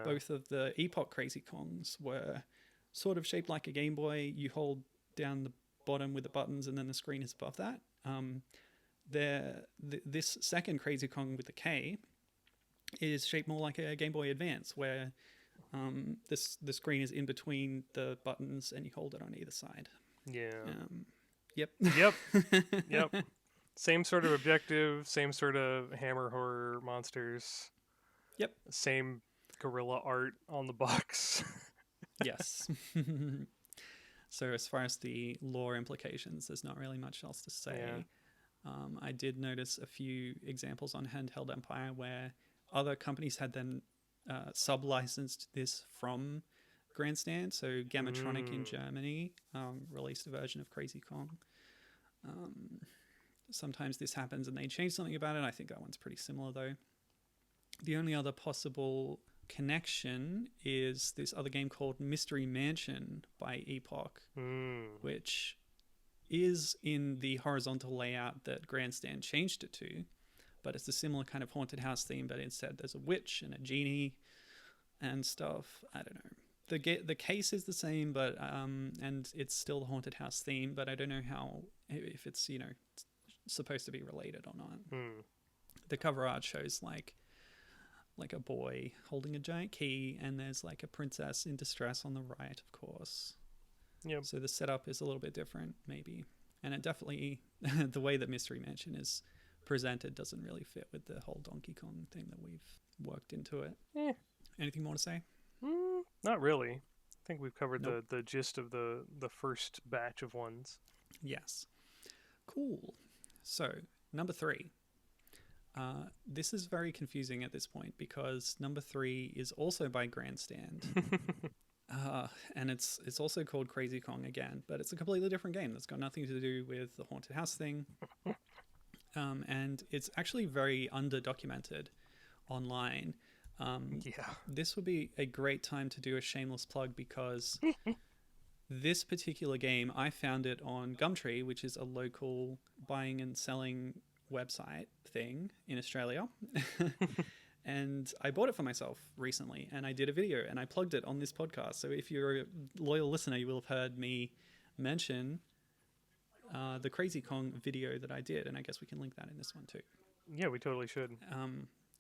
both of the Epoch Crazy Kongs were sort of shaped like a Game Boy. You hold down the bottom with the buttons and then the screen is above that. This second Crazy Kong with the K is shaped more like a Game Boy Advance, where the screen is in between the buttons and you hold it on either side. Yeah. Yep. Yep. Same sort of objective, same sort of hammer horror monsters. Yep. Same gorilla art on the box. Yes. So as far as the lore implications, there's not really much else to say. Yeah. I did notice a few examples on Handheld Empire where other companies had then sub-licensed this from Grandstand. So Gamatronic in Germany released a version of Crazy Kong. Sometimes this happens and they change something about it. I think that one's pretty similar though. The only other possible connection is this other game called Mystery Mansion by Epoch, which is in the horizontal layout that Grandstand changed it to, but it's a similar kind of haunted house theme, but instead there's a witch and a genie and stuff. I don't know. The case is the same, but and it's still the haunted house theme, but I don't know how, if it's, supposed to be related or not. The cover art shows like a boy holding a giant key, and there's like a princess in distress on the right, of course. Yep. So the setup is a little bit different, maybe. And it definitely, the way that Mystery Mansion is presented doesn't really fit with the whole Donkey Kong thing that we've worked into it. Anything more to say? Not really. I think we've covered Nope. the gist of the first batch of ones. Yes. Cool. So, number 3. This is very confusing at this point because number 3 is also by Grandstand. And it's also called Crazy Kong again, but it's a completely different game that's got nothing to do with the haunted house thing. And it's actually very under-documented online. This would be a great time to do a shameless plug because this particular game, I found it on Gumtree, which is a local buying and selling website thing in Australia. And I bought it for myself recently and I did a video and I plugged it on this podcast. So if you're a loyal listener, you will have heard me mention the Crazy Kong video that I did, and I guess we can link that in this one too. Yeah, we totally should.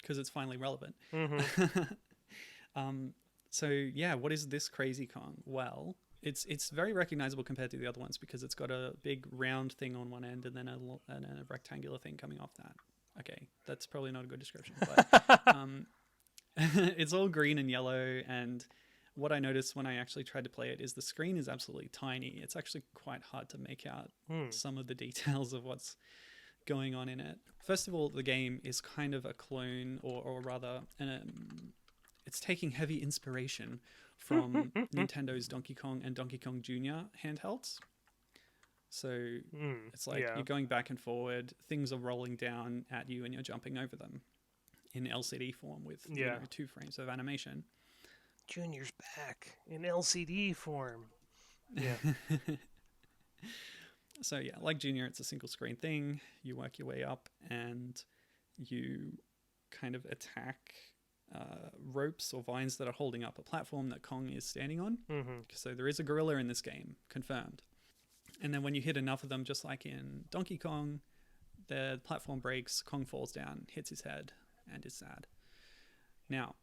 Because it's finally relevant. Mm-hmm. So yeah, what is this Crazy Kong? Well, it's very recognizable compared to the other ones because it's got a big round thing on one end and then a rectangular thing coming off that. Okay, that's probably not a good description, but it's all green and yellow. And what I noticed when I actually tried to play it is the screen is absolutely tiny. It's actually quite hard to make out some of the details of what's going on in it. First of all, the game is kind of a clone, or rather, it's taking heavy inspiration from Nintendo's Donkey Kong and Donkey Kong Jr. handhelds. So it's like you're going back and forward, things are rolling down at you and you're jumping over them in LCD form with 2 frames of animation. Junior's back in LCD form. Yeah. So yeah, like Junior, it's a single screen thing. You work your way up and you kind of attack ropes or vines that are holding up a platform that Kong is standing on. So there is a gorilla in this game, confirmed. And then when you hit enough of them, just like in Donkey Kong, the platform breaks, Kong falls down, hits his head, and is sad. Now,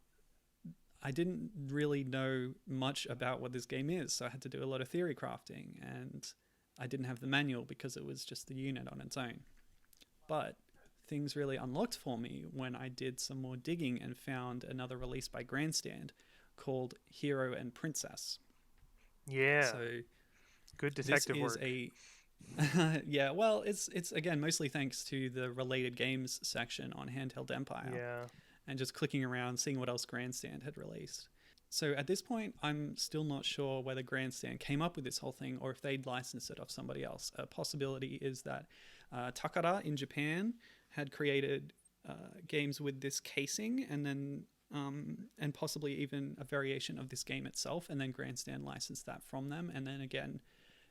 I didn't really know much about what this game is, so I had to do a lot of theory crafting, and I didn't have the manual because it was just the unit on its own. But things really unlocked for me when I did some more digging and found another release by Grandstand called Hero and Princess. Yeah. So good detective this is work. Yeah, well, it's again mostly thanks to the related games section on Handheld Empire. Yeah. And just clicking around, seeing what else Grandstand had released. So at this point, I'm still not sure whether Grandstand came up with this whole thing or if they'd licensed it off somebody else. A possibility is that Takara in Japan had created games with this casing and then and possibly even a variation of this game itself, and then Grandstand licensed that from them, and then again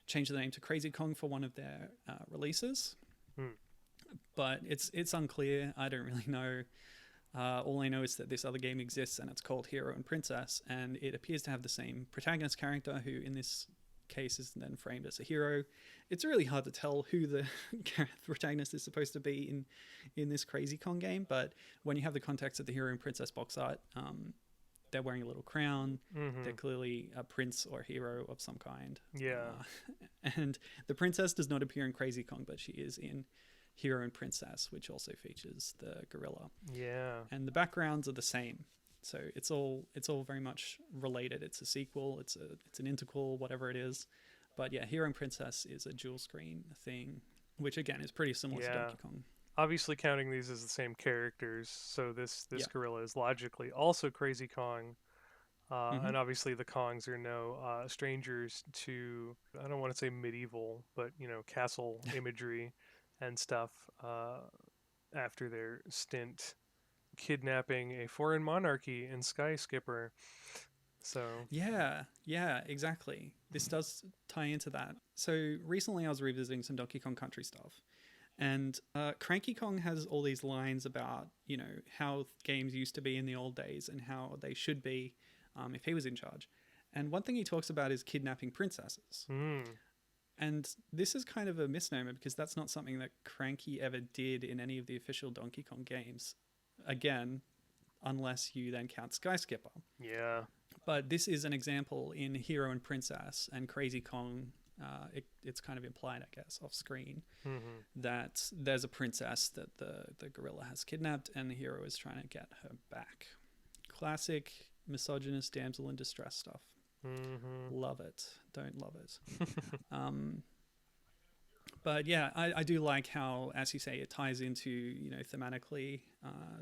changed the name to Crazy Kong for one of their releases. But it's unclear. I don't really know. All I know is that this other game exists and it's called Hero and Princess, and it appears to have the same protagonist character, who in this case is then framed as a hero. It's really hard to tell who the protagonist is supposed to be in this Crazy Kong game, but when you have the context of the Hero and Princess box art, they're wearing a little crown. They're clearly a prince or hero of some kind. Yeah. And the princess does not appear in Crazy Kong, but she is in Hero and Princess, which also features the gorilla. Yeah. And the backgrounds are the same. So it's all very much related. It's a sequel, it's an interquel, whatever it is. But yeah, Hero and Princess is a dual screen thing, which again is pretty similar to Donkey Kong. Obviously counting these as the same characters, so this gorilla is logically also Crazy Kong. And obviously the Kongs are no strangers to, I don't want to say medieval, but castle imagery and stuff after their stint kidnapping a foreign monarchy in Sky Skipper. So yeah, exactly. This does tie into that. So recently I was revisiting some Donkey Kong Country stuff, and Cranky Kong has all these lines about how games used to be in the old days and how they should be if he was in charge. And one thing he talks about is kidnapping princesses. And this is kind of a misnomer because that's not something that Cranky ever did in any of the official Donkey Kong games. Again, unless you then count Sky Skipper. Yeah. But this is an example in Hero and Princess and Crazy Kong. It's kind of implied, I guess, off screen, that there's a princess that the gorilla has kidnapped and the hero is trying to get her back. Classic misogynist damsel in distress stuff. Love it. Don't love it. But yeah, I do like how, as you say, it ties into, thematically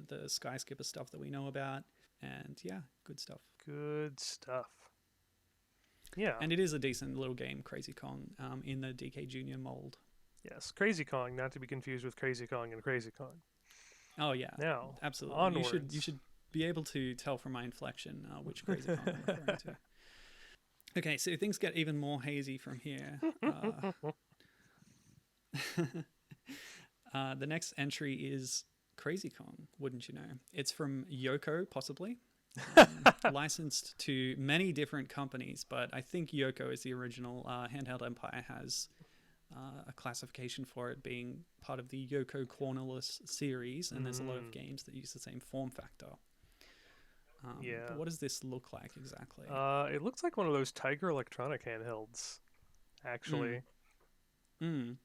the Sky Skipper stuff that we know about. And yeah, good stuff. Good stuff. Yeah. And it is a decent little game, Crazy Kong, in the DK Junior mold. Yes, Crazy Kong, not to be confused with Crazy Kong and Crazy Kong. Oh yeah, now absolutely. Onwards. You should be able to tell from my inflection which Crazy Kong I'm referring to. Okay, so things get even more hazy from here. The next entry is Crazy Kong, wouldn't you know? It's from Yoko, possibly. Licensed to many different companies, but I think Yoko is the original. Handheld Empire has a classification for it being part of the Yoko Cornerless series, and there's a lot of Mm, games that use the same form factor. But yeah. what does this look like exactly? It looks like one of those Tiger Electronic handhelds, Mm. actually. Mm.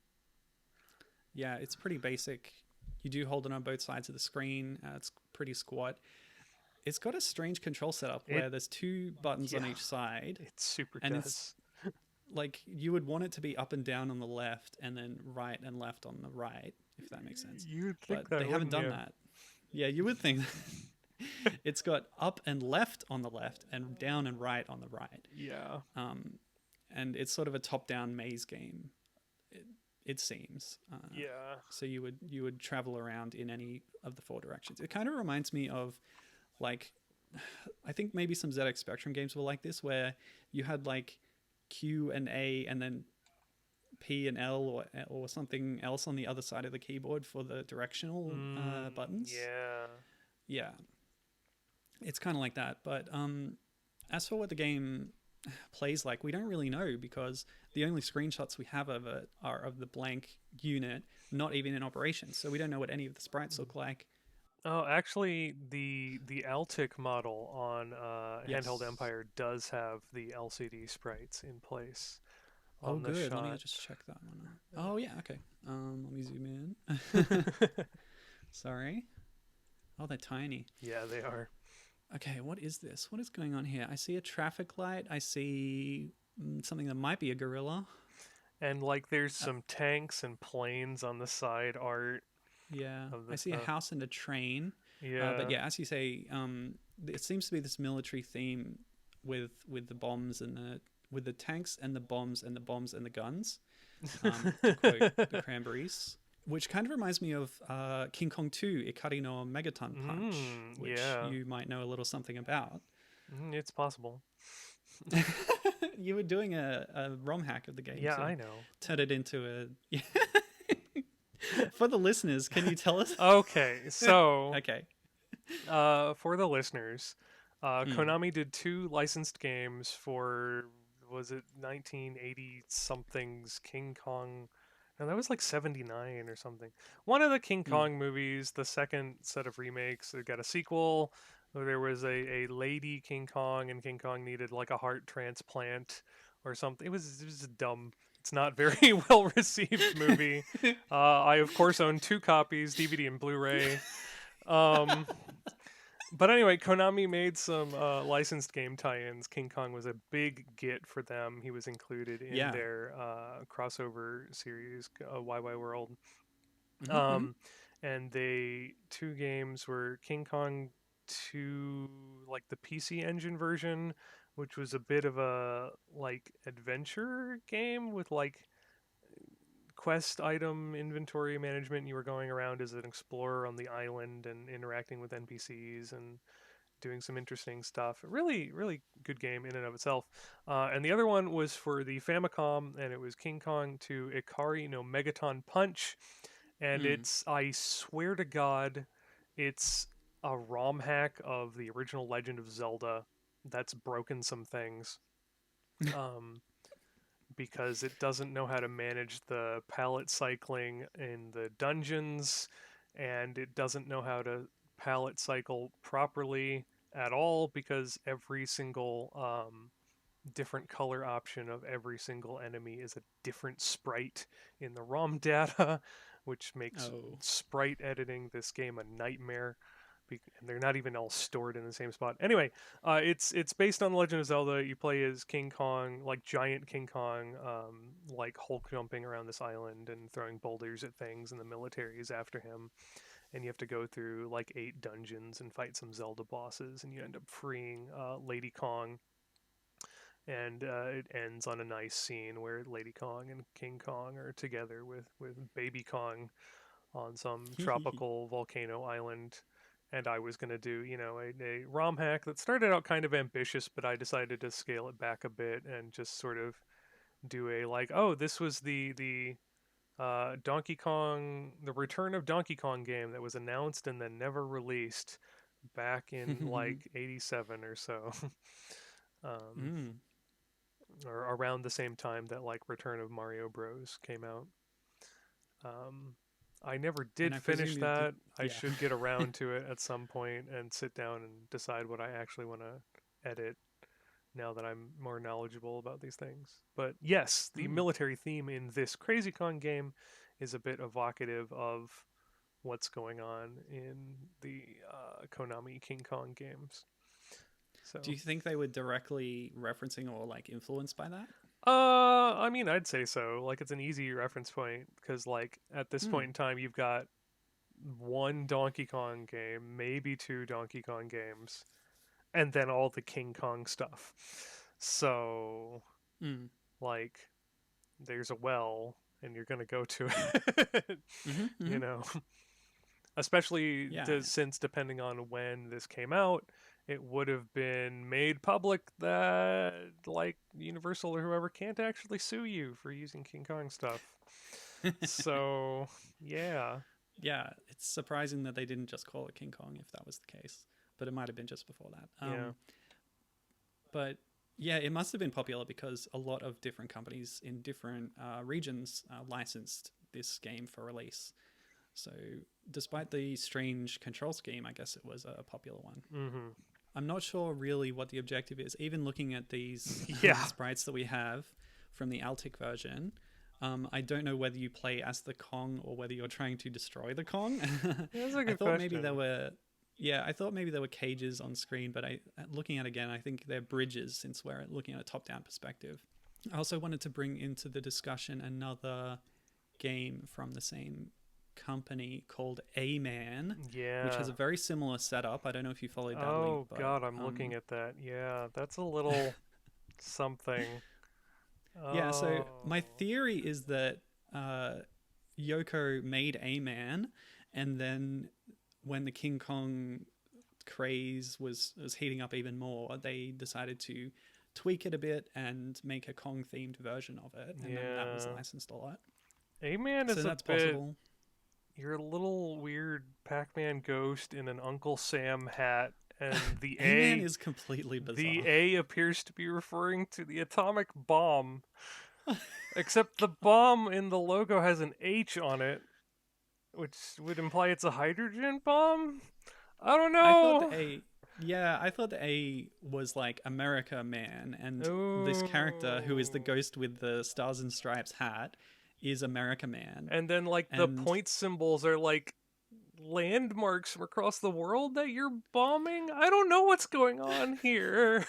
Yeah, it's pretty basic. You do hold it on both sides of the screen. It's pretty squat. It's got a strange control setup It, where there's two buttons on yeah, each side, it super and it's does. like you would want it to be up and down on the left and then right and left on the right, if that makes sense. You would But think that, they haven't wouldn't done you? that. Yeah, you would think it's got up and left on the left and down and right on the right. Yeah. Um, and it's sort of a top-down maze game. It, it seems. Yeah. So you would travel around in any of the four directions. It kind of reminds me of like I think maybe some ZX Spectrum games were like this, where you had like Q and A and then P and L or something else on the other side of the keyboard for the directional buttons. Yeah. Yeah, it's kind of like that. But as for what the game plays like, we don't really know because the only screenshots we have of it are of the blank unit, not even in operation. So we don't know what any of the sprites look like. Oh, actually, the Altic model on Handheld Yes. Empire does have the LCD sprites in place Oh, on the good. Let me shot. just check that one out. Oh, yeah. Okay. Let me zoom in. Sorry. Oh, they're tiny. Yeah, they are. Okay, what is this? What is going on here? I see a traffic light. I see something that might be a gorilla. And like, there's Uh, some tanks and planes on the side art yeah, of I the see a stuff. house and a train. But Yeah. yeah, as you say, it seems to be this military theme with the bombs and the tanks and the bombs and the bombs and the guns. To quote the Cranberries, which kind of reminds me of King Kong 2, Ikari no Megaton Punch, which Yeah. you might know a little something about. It's possible. You were doing a ROM hack of the game Yeah, to I know. turn it into a. For the listeners, can you tell us? Okay, so Okay. for the listeners, Mm, Konami did two licensed games for, was it 1980 something's King Kong? No, that was like 79 or something. One of the King mm. Kong movies, the second set of remakes, it got a sequel. There was a lady King Kong, and King Kong needed like a heart transplant or something. It was a dumb. It's not very well received movie. I of course own two copies, DVD and Blu-ray. Um, but anyway, Konami made some licensed game tie-ins. King Kong was a big get for them. He was included in Yeah. their crossover series, YY World. Hmm, hmm. Um, and they two games were King Kong 2, like the PC Engine version, which was a bit of a like adventure game with like quest item inventory management. You were going around as an explorer on the island and interacting with NPCs and doing some interesting stuff. Really, really good game in and of itself. And the other one was for the Famicom, and it was King Kong to Ikari no Megaton Punch. And Mm. it's, I swear to God, it's a ROM hack of the original Legend of Zelda that's broken some things. Um, because it doesn't know how to manage the palette cycling in the dungeons, and it doesn't know how to palette cycle properly at all because every single different color option of every single enemy is a different sprite in the ROM data, which makes Oh. sprite editing this game a nightmare. And they're not even all stored in the same spot. Anyway, it's based on Legend of Zelda. You play as King Kong, like giant King Kong, like Hulk jumping around this island and throwing boulders at things, and the military is after him. And you have to go through like 8 dungeons and fight some Zelda bosses, and you end up freeing Lady Kong, and it ends on a nice scene where Lady Kong and King Kong are together with Baby Kong on some tropical volcano island. And I was going to do, a ROM hack that started out kind of ambitious, but I decided to scale it back a bit and just sort of do a like, oh, this was the Donkey Kong, the Return of Donkey Kong game that was announced and then never released back in like '87 or so. um, Mm. or around the same time that like Return of Mario Bros came out. Um, I never And did I finish presume you did. that. I Yeah. should get around to it at some point and sit down and decide what I actually want to edit now that I'm more knowledgeable about these things. But yes, the Mm. military theme in this Crazy Kong game is a bit evocative of what's going on in the Konami King Kong games. Do So, you think they were directly referencing or like influenced by that? I mean, I'd say so. Like, it's an easy reference point because, like, at this point Mm. in time, you've got one Donkey Kong game, maybe two Donkey Kong games, and then all the King Kong stuff. So, Mm. like, there's a well, and you're gonna go to it. Mm-hmm, you mm-hmm. know, especially Yeah. since depending on when this came out, it would have been made public that like Universal or whoever can't actually sue you for using King Kong stuff. So yeah, Yeah, it's surprising that they didn't just call it King Kong if that was the case, but it might have been just before that. yeah, But yeah, it must have been popular because a lot of different companies in different regions licensed this game for release. So, despite the strange control scheme, I guess it was a popular one. mm-hmm. I'm not sure really what the objective is. Even looking at these Yeah. sprites that we have from the Altic version, I don't know whether you play as the Kong or whether you're trying to destroy the Kong. That's a I good thought maybe there question. were, yeah, I thought maybe there were cages on screen, but looking at it again, I think they're bridges since we're looking at a top-down perspective. I also wanted to bring into the discussion another game from the same company called A-Man, which Yeah. has a very similar setup. I don't know if you followed that link, Oh but God, I'm looking at that. Yeah, that's a little something. yeah. So Oh. my theory is that uh, Yoko made A-Man, and then when the King Kong craze was heating up even more, they decided to tweak it a bit and make a Kong themed version of it, and then that was Yeah. licensed a lot. A-Man So is a that's bit. possible. You're a little weird Pac-Man ghost in an Uncle Sam hat, and the A-Man A, is completely the bizarre. A appears to be referring to the atomic bomb. Except the bomb in the logo has an H on it, which would imply it's a hydrogen bomb. I don't I thought the know. A, yeah, I thought the A was like America Man, and this character who is the Ooh. ghost with the stars and stripes hat is America Man, And then like the and point symbols are like landmarks from across the world that you're bombing. I don't know what's going on here.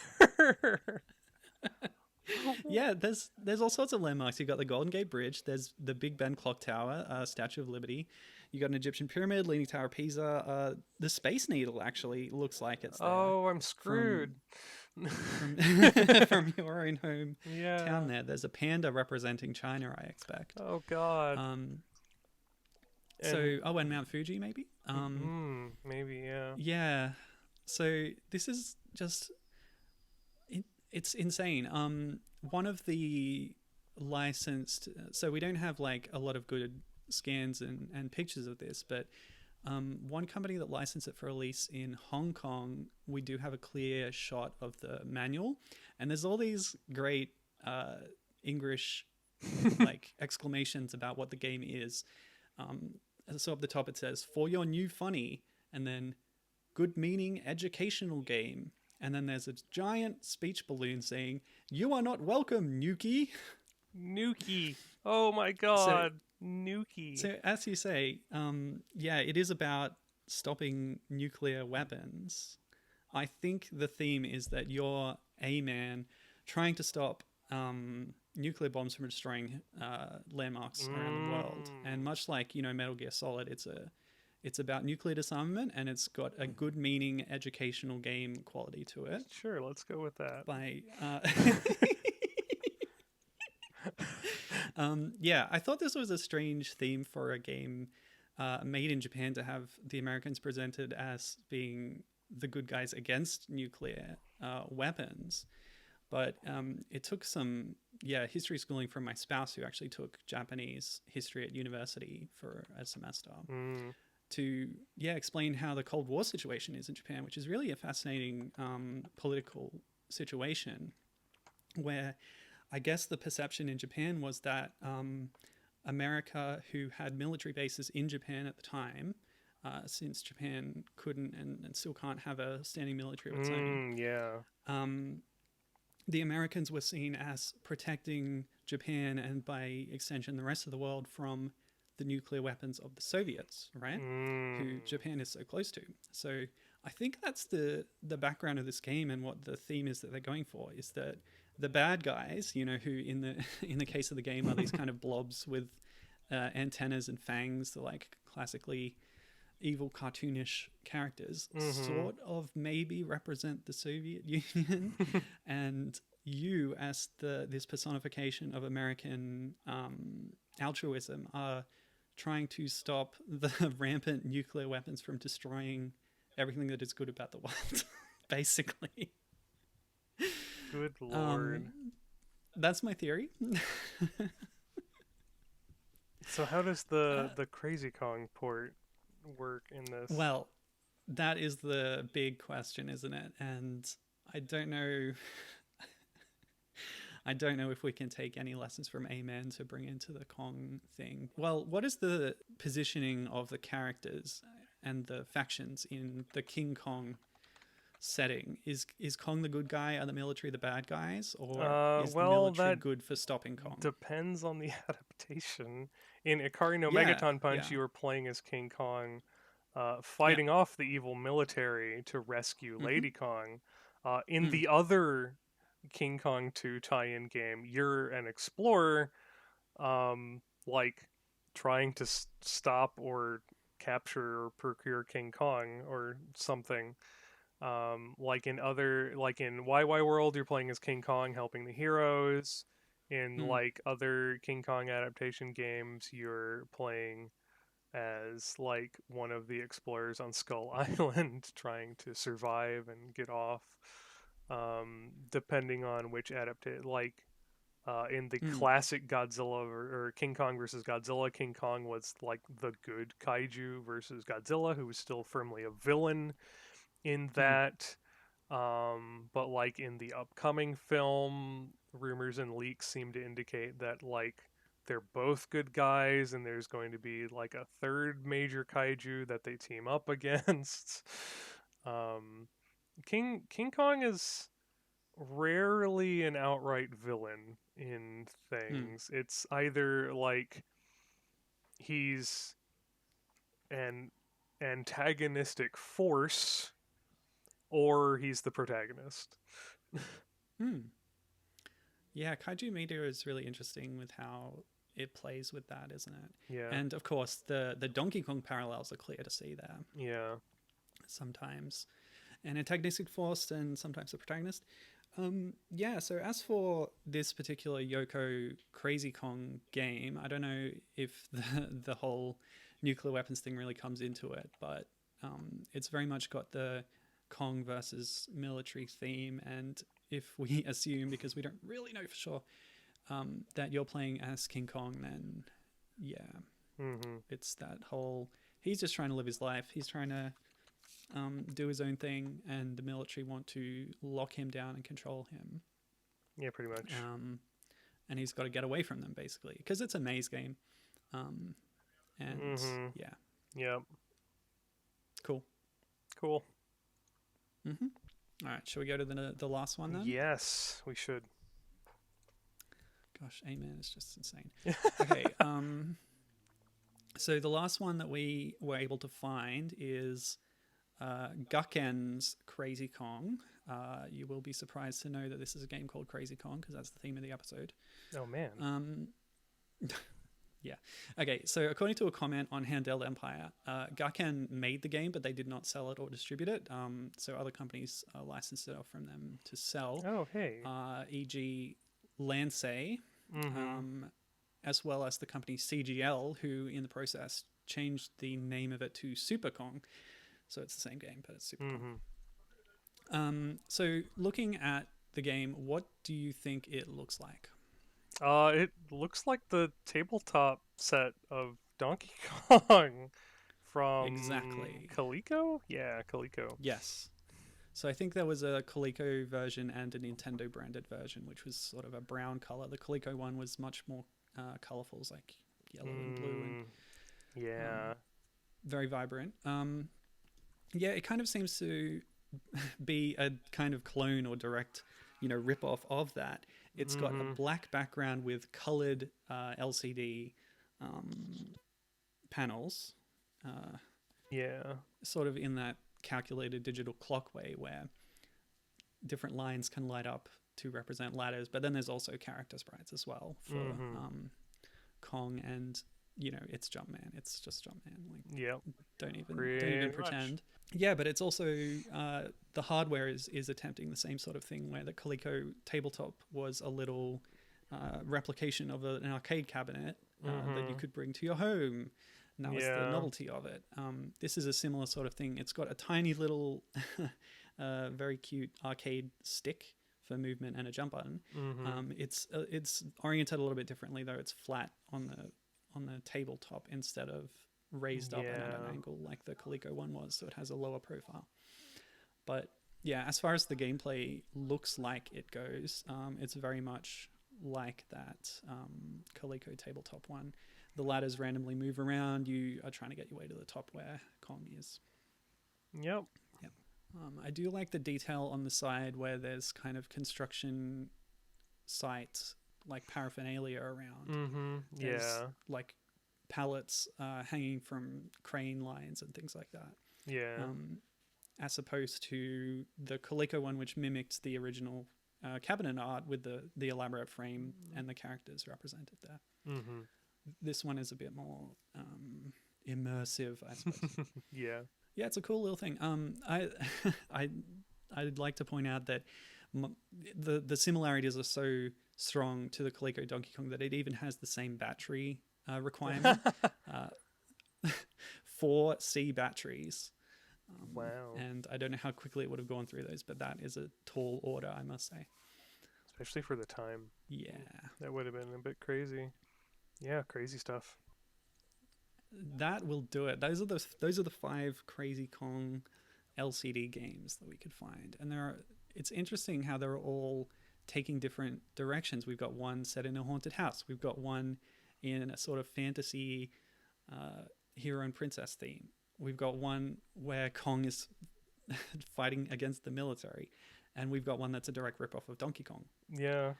yeah, there's all sorts of landmarks. You've got the Golden Gate Bridge. There's the Big Ben Clock Tower, Statue of Liberty. You got an Egyptian pyramid, Leaning Tower of Pisa. The Space Needle actually looks like it's there Oh, I'm from screwed. from from your own hometown. Yeah. There's a panda representing China, I expect. Oh God. Um, And and Mount Fuji maybe. maybe yeah. Yeah. So this is just it's insane. One of the licensed, so we don't have like a lot of good scans and pictures of this, but one company that licensed it for release in Hong Kong, we do have a clear shot of the manual, and there's all these great English like exclamations about what the game is. So up the top it says, "For your new funny," and then "good meaning educational game." And then there's a giant speech balloon saying, "You are not welcome, Nuki." Nuki. Oh my So, God. Nuki. so as you say, yeah, it is about stopping nuclear weapons. I think the theme is that you're a man trying to stop nuclear bombs from destroying landmarks around the world. And much like Metal Gear Solid, it's about nuclear disarmament, and it's got a good meaning educational game quality to it. Sure, let's go with that. By yeah, I thought this was a strange theme for a game made in Japan to have the Americans presented as being the good guys against nuclear weapons. But it took some history schooling from my spouse, who actually took Japanese history at university for a semester, to explain how the Cold War situation is in Japan, which is really a fascinating political situation where I guess the perception in Japan was that America, who had military bases in Japan at the time, since Japan couldn't and still can't have a standing military of its own, Yeah. um, the Americans were seen as protecting Japan and by extension the rest of the world from the nuclear weapons of the Soviets, right? Who Mm. Japan is so close to. So I think that's the background of this game, and what the theme is that they're going for is that the bad guys, you know, who in the in the case of the game are these kind of blobs with antennas and fangs, the like classically evil cartoonish characters, Mm-hmm. sort of maybe represent the Soviet Union, and you as this personification of American altruism are trying to stop the rampant nuclear weapons from destroying everything that is good about the world, basically. Good lord. Um, that's my theory. So how does uh, the Crazy Kong port work in this? well, that is the big question, isn't it? And I don't know. I don't know if we can take any lessons from Amen to bring into the Kong thing. Well, what is the positioning of the characters and the factions in the King Kong setting? Is Kong the good guy? Are the military the bad guys? Or is the Well, military that good for stopping Kong? depends on the adaptation. In Ikari no Yeah, Megaton Punch, yeah. you were playing as King Kong, Yeah. fighting off the evil military to rescue Mm-hmm. Lady Kong. In Mm, the other King Kong 2 tie-in game, you're an explorer, like trying to stop or capture or procure King Kong or something. Like in YY World, you're playing as King Kong helping the heroes. In mm, like other King Kong adaptation games, you're playing as like one of the explorers on Skull Island trying to survive and get off. Depending on which adaptation, like in the mm, classic Godzilla or King Kong versus Godzilla, King Kong was like the good kaiju versus Godzilla, who was still firmly a villain in mm, that. But like in the upcoming film, rumors and leaks seem to indicate that like they're both good guys, and there's going to be like a third major kaiju that they team up against. Um, King Kong is rarely an outright villain in mm, things. It's either like he's an antagonistic force or he's the protagonist. mm. Yeah, kaiju media is really interesting with how it plays with that, isn't it? Yeah, And of course, the Donkey Kong parallels are clear to see there. yeah. Sometimes an antagonistic force, and sometimes the protagonist. Yeah. So as for this particular Yoko Crazy Kong game, I don't know if the whole nuclear weapons thing really comes into it, but it's very much got the Kong versus military theme. And if we assume, because we don't really know for sure, that you're playing as King Kong, then yeah, Mhm. it's that whole. He's just trying to live his life. He's trying to do his own thing, and the military want to lock him down and control him. Yeah, pretty much. Um, and he's got to get away from them, basically, because it's a maze game. Um, and Mhm. yeah, Yep. cool. Cool. Mm-hmm. All right, shall we go to the last one then? Yes, we should. Gosh, amen. It's just insane. Okay. So the last one that we were able to find is Gukken's Crazy Kong. You will be surprised to know that this is a game called Crazy Kong because that's the theme of the episode. Oh man. Um, yeah. Okay, so according to a comment on Handheld Empire, Gukken made the game, but they did not sell it or distribute it. So other companies licensed it off from them to sell, Oh hey. e.g., Lansay, Mhm. um, as well as the company CGL, who in the process changed the name of it to Super Kong. So it's the same game, but it's Super Kong. Mhm. So looking at the game, what do you think it looks like? It looks like the tabletop set of Donkey Kong from Exactly. Coleco. Yeah, Coleco. Yes. So I think there was a Coleco version and a Nintendo branded version, which was sort of a brown color. The Coleco one was much more colorful, it was like yellow and blue and Yeah. very vibrant. Yeah, it kind of seems to be a kind of clone or direct, rip off of that. It's got a black background with colored LCD panels, Yeah. sort of in that calculated digital clock way where different lines can light up to represent ladders, but then there's also character sprites as well for Kong, and it's Jumpman. It's just Jumpman. Like, Yep. don't even pretend. Yeah, but it's also the hardware is attempting the same sort of thing, where the Coleco tabletop was a little replication of an arcade cabinet that you could bring to your home. And that was the novelty of it. This is a similar sort of thing. It's got a tiny little, very cute arcade stick for movement and a jump button. It's oriented a little bit differently, though. It's flat on the tabletop instead of raised up and at an angle like the Coleco one was, so it has a lower profile. But yeah, as far as the gameplay looks like it goes, it's very much like that Coleco tabletop one. The ladders randomly move around. You are trying to get your way to the top where Kong is. Yep. I do like the detail on the side where there's kind of construction sites, like paraphernalia around. There's like pallets hanging from crane lines and things like that. Yeah. As opposed to the Coleco one, which mimicked the original cabinet art with the elaborate frame and the characters represented there. This one is a bit more immersive, I suppose. Yeah, it's a cool little thing. I'd like to point out that the similarities are so strong to the Coleco Donkey Kong that it even has the same battery requirement. 4 C batteries. Wow. And I don't know how quickly it would have gone through those, but that is a tall order, I must say. Especially for the time. Yeah. That would have been a bit crazy. Yeah, crazy stuff. That will do it. Those are the 5 Crazy Kong LCD games that we could find. And it's interesting how they're all taking different directions. We've got one set in a haunted house. We've got one in a sort of fantasy hero and princess theme. We've got one where Kong is fighting against the military. And we've got one that's a direct ripoff of Donkey Kong. Yeah.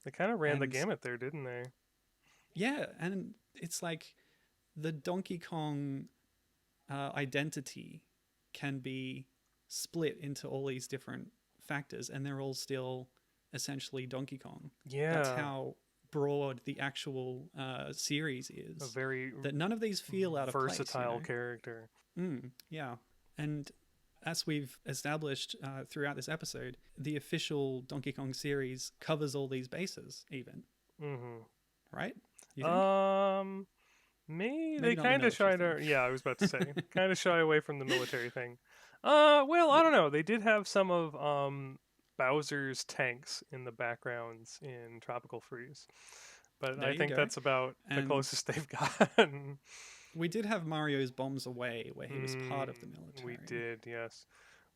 They kind of ran the gamut there, didn't they? Yeah, and it's like the Donkey Kong identity can be split into all these different factors, and they're all still essentially Donkey Kong. Yeah. That's how broad the actual series is. A very that none of these feel out of place. Versatile character. Yeah. And as we've established throughout this episode, the official Donkey Kong series covers all these bases even. Right? You think? Maybe they kind of shy to. Yeah, I was about to say, kind of shy away from the military thing. Well, I don't know. They did have some of Bowser's tanks in the backgrounds in Tropical Freeze, but I think that's about the closest they've gotten. We did have Mario's Bombs Away, where he was part of the military. We did, yes.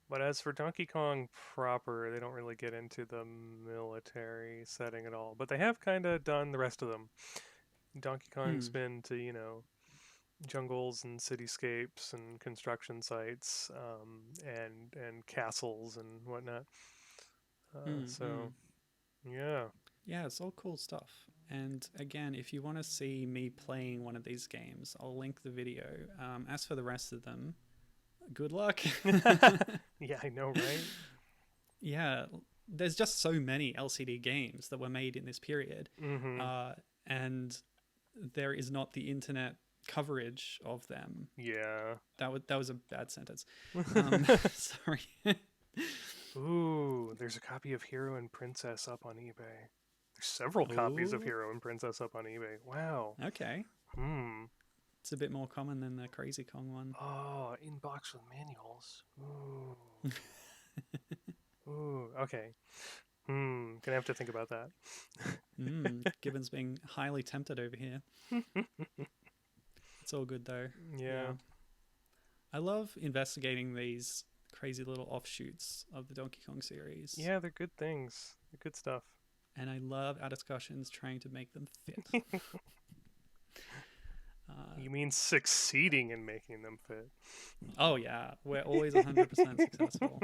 But as for Donkey Kong proper, they don't really get into the military setting at all. But they have kind of done the rest of them. Donkey Kong's been to, jungles and cityscapes and construction sites, and castles and whatnot. Yeah. Yeah, it's all cool stuff. And again, if you want to see me playing one of these games, I'll link the video. As for the rest of them, good luck. Yeah, I know, right? Yeah, there's just so many LCD games that were made in this period. And there is not the internet coverage of them. Yeah. That was a bad sentence. Sorry. Ooh, there's a copy of Hero and Princess up on eBay. There's several copies of Hero and Princess up on eBay. Wow. Okay. It's a bit more common than the Crazy Kong one. Oh, in box with manuals. Ooh. Ooh, okay. Gonna have to think about that. Gibbon's being highly tempted over here. It's all good though. Yeah. I love investigating these crazy little offshoots of the Donkey Kong series. Yeah, they're good things. They're good stuff. And I love our discussions trying to make them fit. You mean succeeding in making them fit? Oh yeah, we're always 100% successful.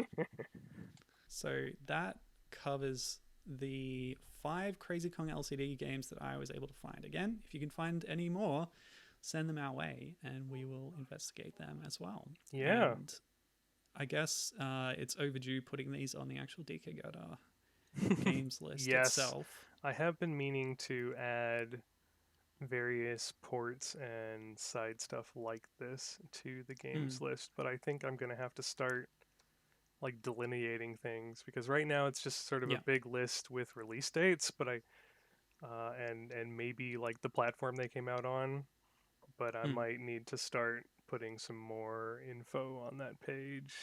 So that covers the 5 Crazy Kong LCD games that I was able to find. Again, if you can find any more, send them our way and we will investigate them as well. Yeah. And I guess it's overdue putting these on the actual DK Goda games list Yes. itself. I have been meaning to add various ports and side stuff like this to the games list, but I think I'm going to have to start like delineating things, because right now it's just sort of a big list with release dates, but and maybe like the platform they came out on, but I might need to start putting some more info on that page,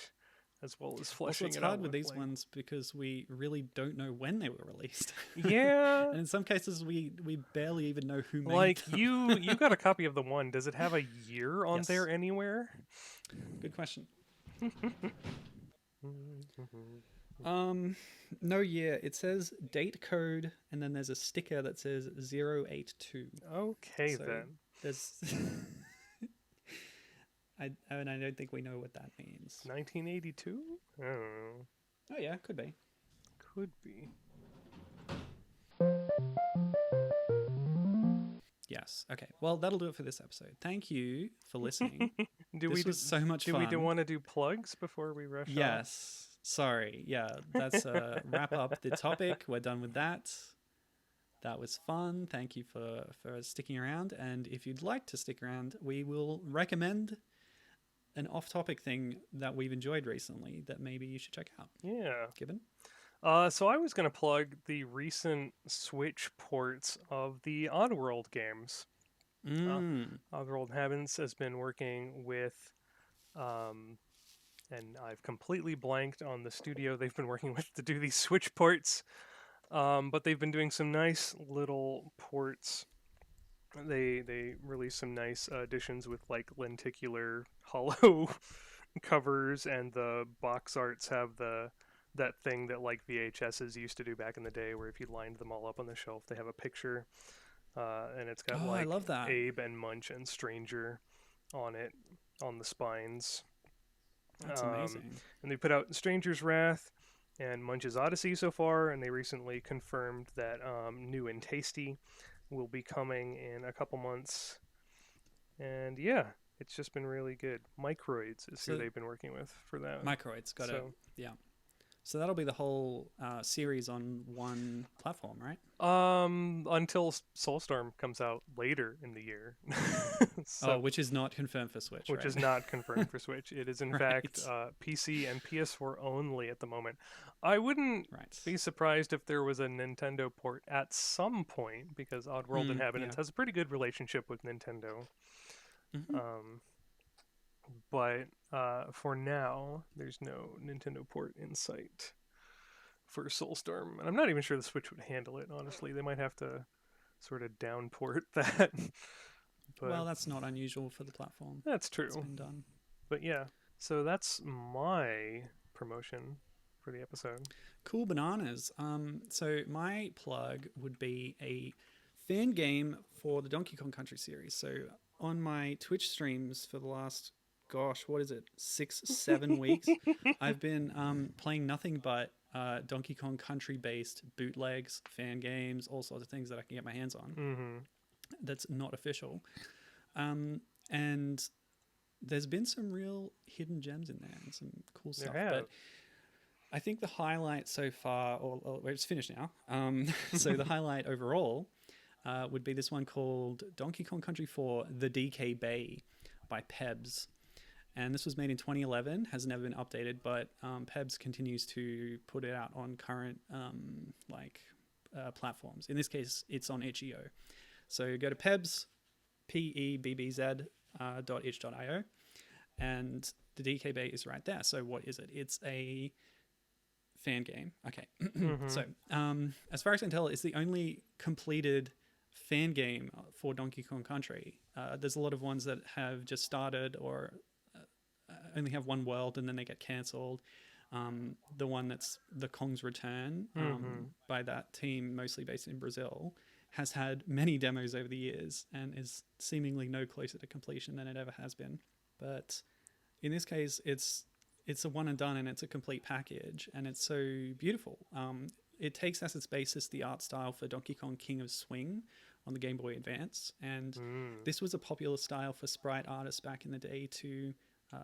as well as fleshing it's it out hard with these like... ones because we really don't know when they were released. Yeah. And in some cases we barely even know who made like them. you got a copy of the one. Does it have a year on there anywhere? Good question. No year. It says date code and then there's a sticker that says 082. Okay, so then. There's I don't think we know what that means. 1982? I don't know. Oh yeah, could be. Could be. Yes. Okay. Well, that'll do it for this episode. Thank you for listening. This was so much fun. Do we want to do plugs before we rush off? Yes. Sorry. Yeah, that's wrap up the topic. We're done with that. That was fun. Thank you for sticking around. And if you'd like to stick around, we will recommend an off-topic thing that we've enjoyed recently that maybe you should check out. Yeah. Gibbon? So I was going to plug the recent Switch ports of the Oddworld games. Oddworld Habits has been working with, and I've completely blanked on the studio they've been working with to do these Switch ports, but they've been doing some nice little ports. They released some nice additions with like lenticular hollow covers, and the box arts have that thing that like VHSs used to do back in the day, where if you lined them all up on the shelf, they have a picture, and it's got like I love that. Abe and Munch and Stranger on it, on the spines. That's amazing. And they put out Stranger's Wrath and Munch's Odyssey so far, and they recently confirmed that New and Tasty will be coming in a couple months. And yeah, it's just been really good. Microids is who they've been working with for that. Microids, got it. Yeah. So that'll be the whole series on one platform, right? Until Soulstorm comes out later in the year. Which is not confirmed for Switch. Which is not confirmed for Switch. It is in fact PC and PS4 only at the moment. I wouldn't be surprised if there was a Nintendo port at some point, because Oddworld Inhabitants has a pretty good relationship with Nintendo. But for now, there's no Nintendo port in sight for Soulstorm. And I'm not even sure the Switch would handle it, honestly. They might have to sort of downport that. But well, that's not unusual for the platform. That's true. It's been done. But yeah, so that's my promotion for the episode. Cool bananas. So my plug would be a fan game for the Donkey Kong Country series. So on my Twitch streams for the last, 6-7 weeks, I've been playing nothing but Donkey Kong Country based bootlegs, fan games, all sorts of things that I can get my hands on. That's not official. And there's been some real hidden gems in there and some cool stuff. But I think the highlight so far, or it's finished now. So the highlight overall would be this one called Donkey Kong Country 4 The DK Bay by Pebs. And this was made in 2011, has never been updated, but Pebs continues to put it out on current platforms. In this case, it's on itch.io. So go to Pebs, PEBBZ .itch.io, and the DK Bay is right there. So what is it? It's a fan game. Okay. So as far as I can tell, it's the only completed fan game for Donkey Kong Country. There's a lot of ones that have just started or only have one world and then they get cancelled. The one that's the Kong's Return, by that team, mostly based in Brazil, has had many demos over the years and is seemingly no closer to completion than it ever has been. But in this case, it's a one and done, and it's a complete package, and it's so beautiful. It takes as its basis the art style for Donkey Kong King of Swing on the Game Boy Advance, and this was a popular style for sprite artists back in the day to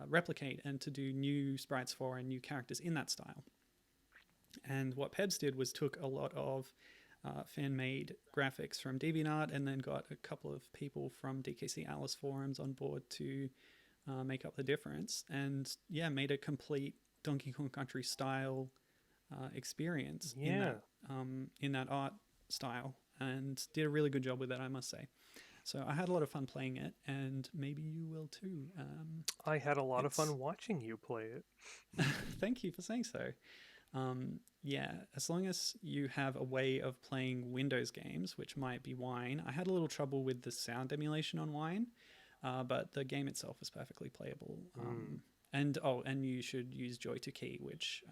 replicate and to do new sprites for and new characters in that style. And what Pebs did was took a lot of fan-made graphics from DeviantArt and then got a couple of people from DKC Alice forums on board to make up the difference, and made a complete Donkey Kong Country style experience in that art style, and did a really good job with it, I must say. So I had a lot of fun playing it, and maybe you will too. I had a lot of fun watching you play it. Thank you for saying so. As long as you have a way of playing Windows games, which might be Wine. I had a little trouble with the sound emulation on Wine, but the game itself is perfectly playable. And you should use Joy to Key, which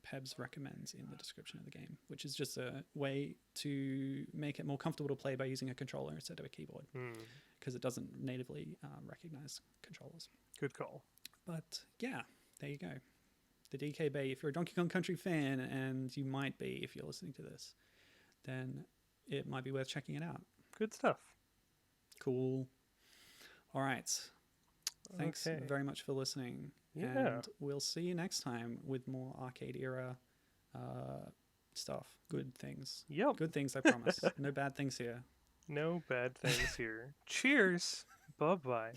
Pebs recommends in the description of the game, which is just a way to make it more comfortable to play by using a controller instead of a keyboard, because it doesn't natively recognize controllers. Good call. But yeah, there you go. The DK Bay, if you're a Donkey Kong Country fan, and you might be if you're listening to this, then it might be worth checking it out. Good stuff. Cool. All right. Thanks very much for listening. And we'll see you next time with more arcade era stuff. Good things. Yep. Good things, I promise. No bad things here. No bad things here. Cheers. Bye-bye.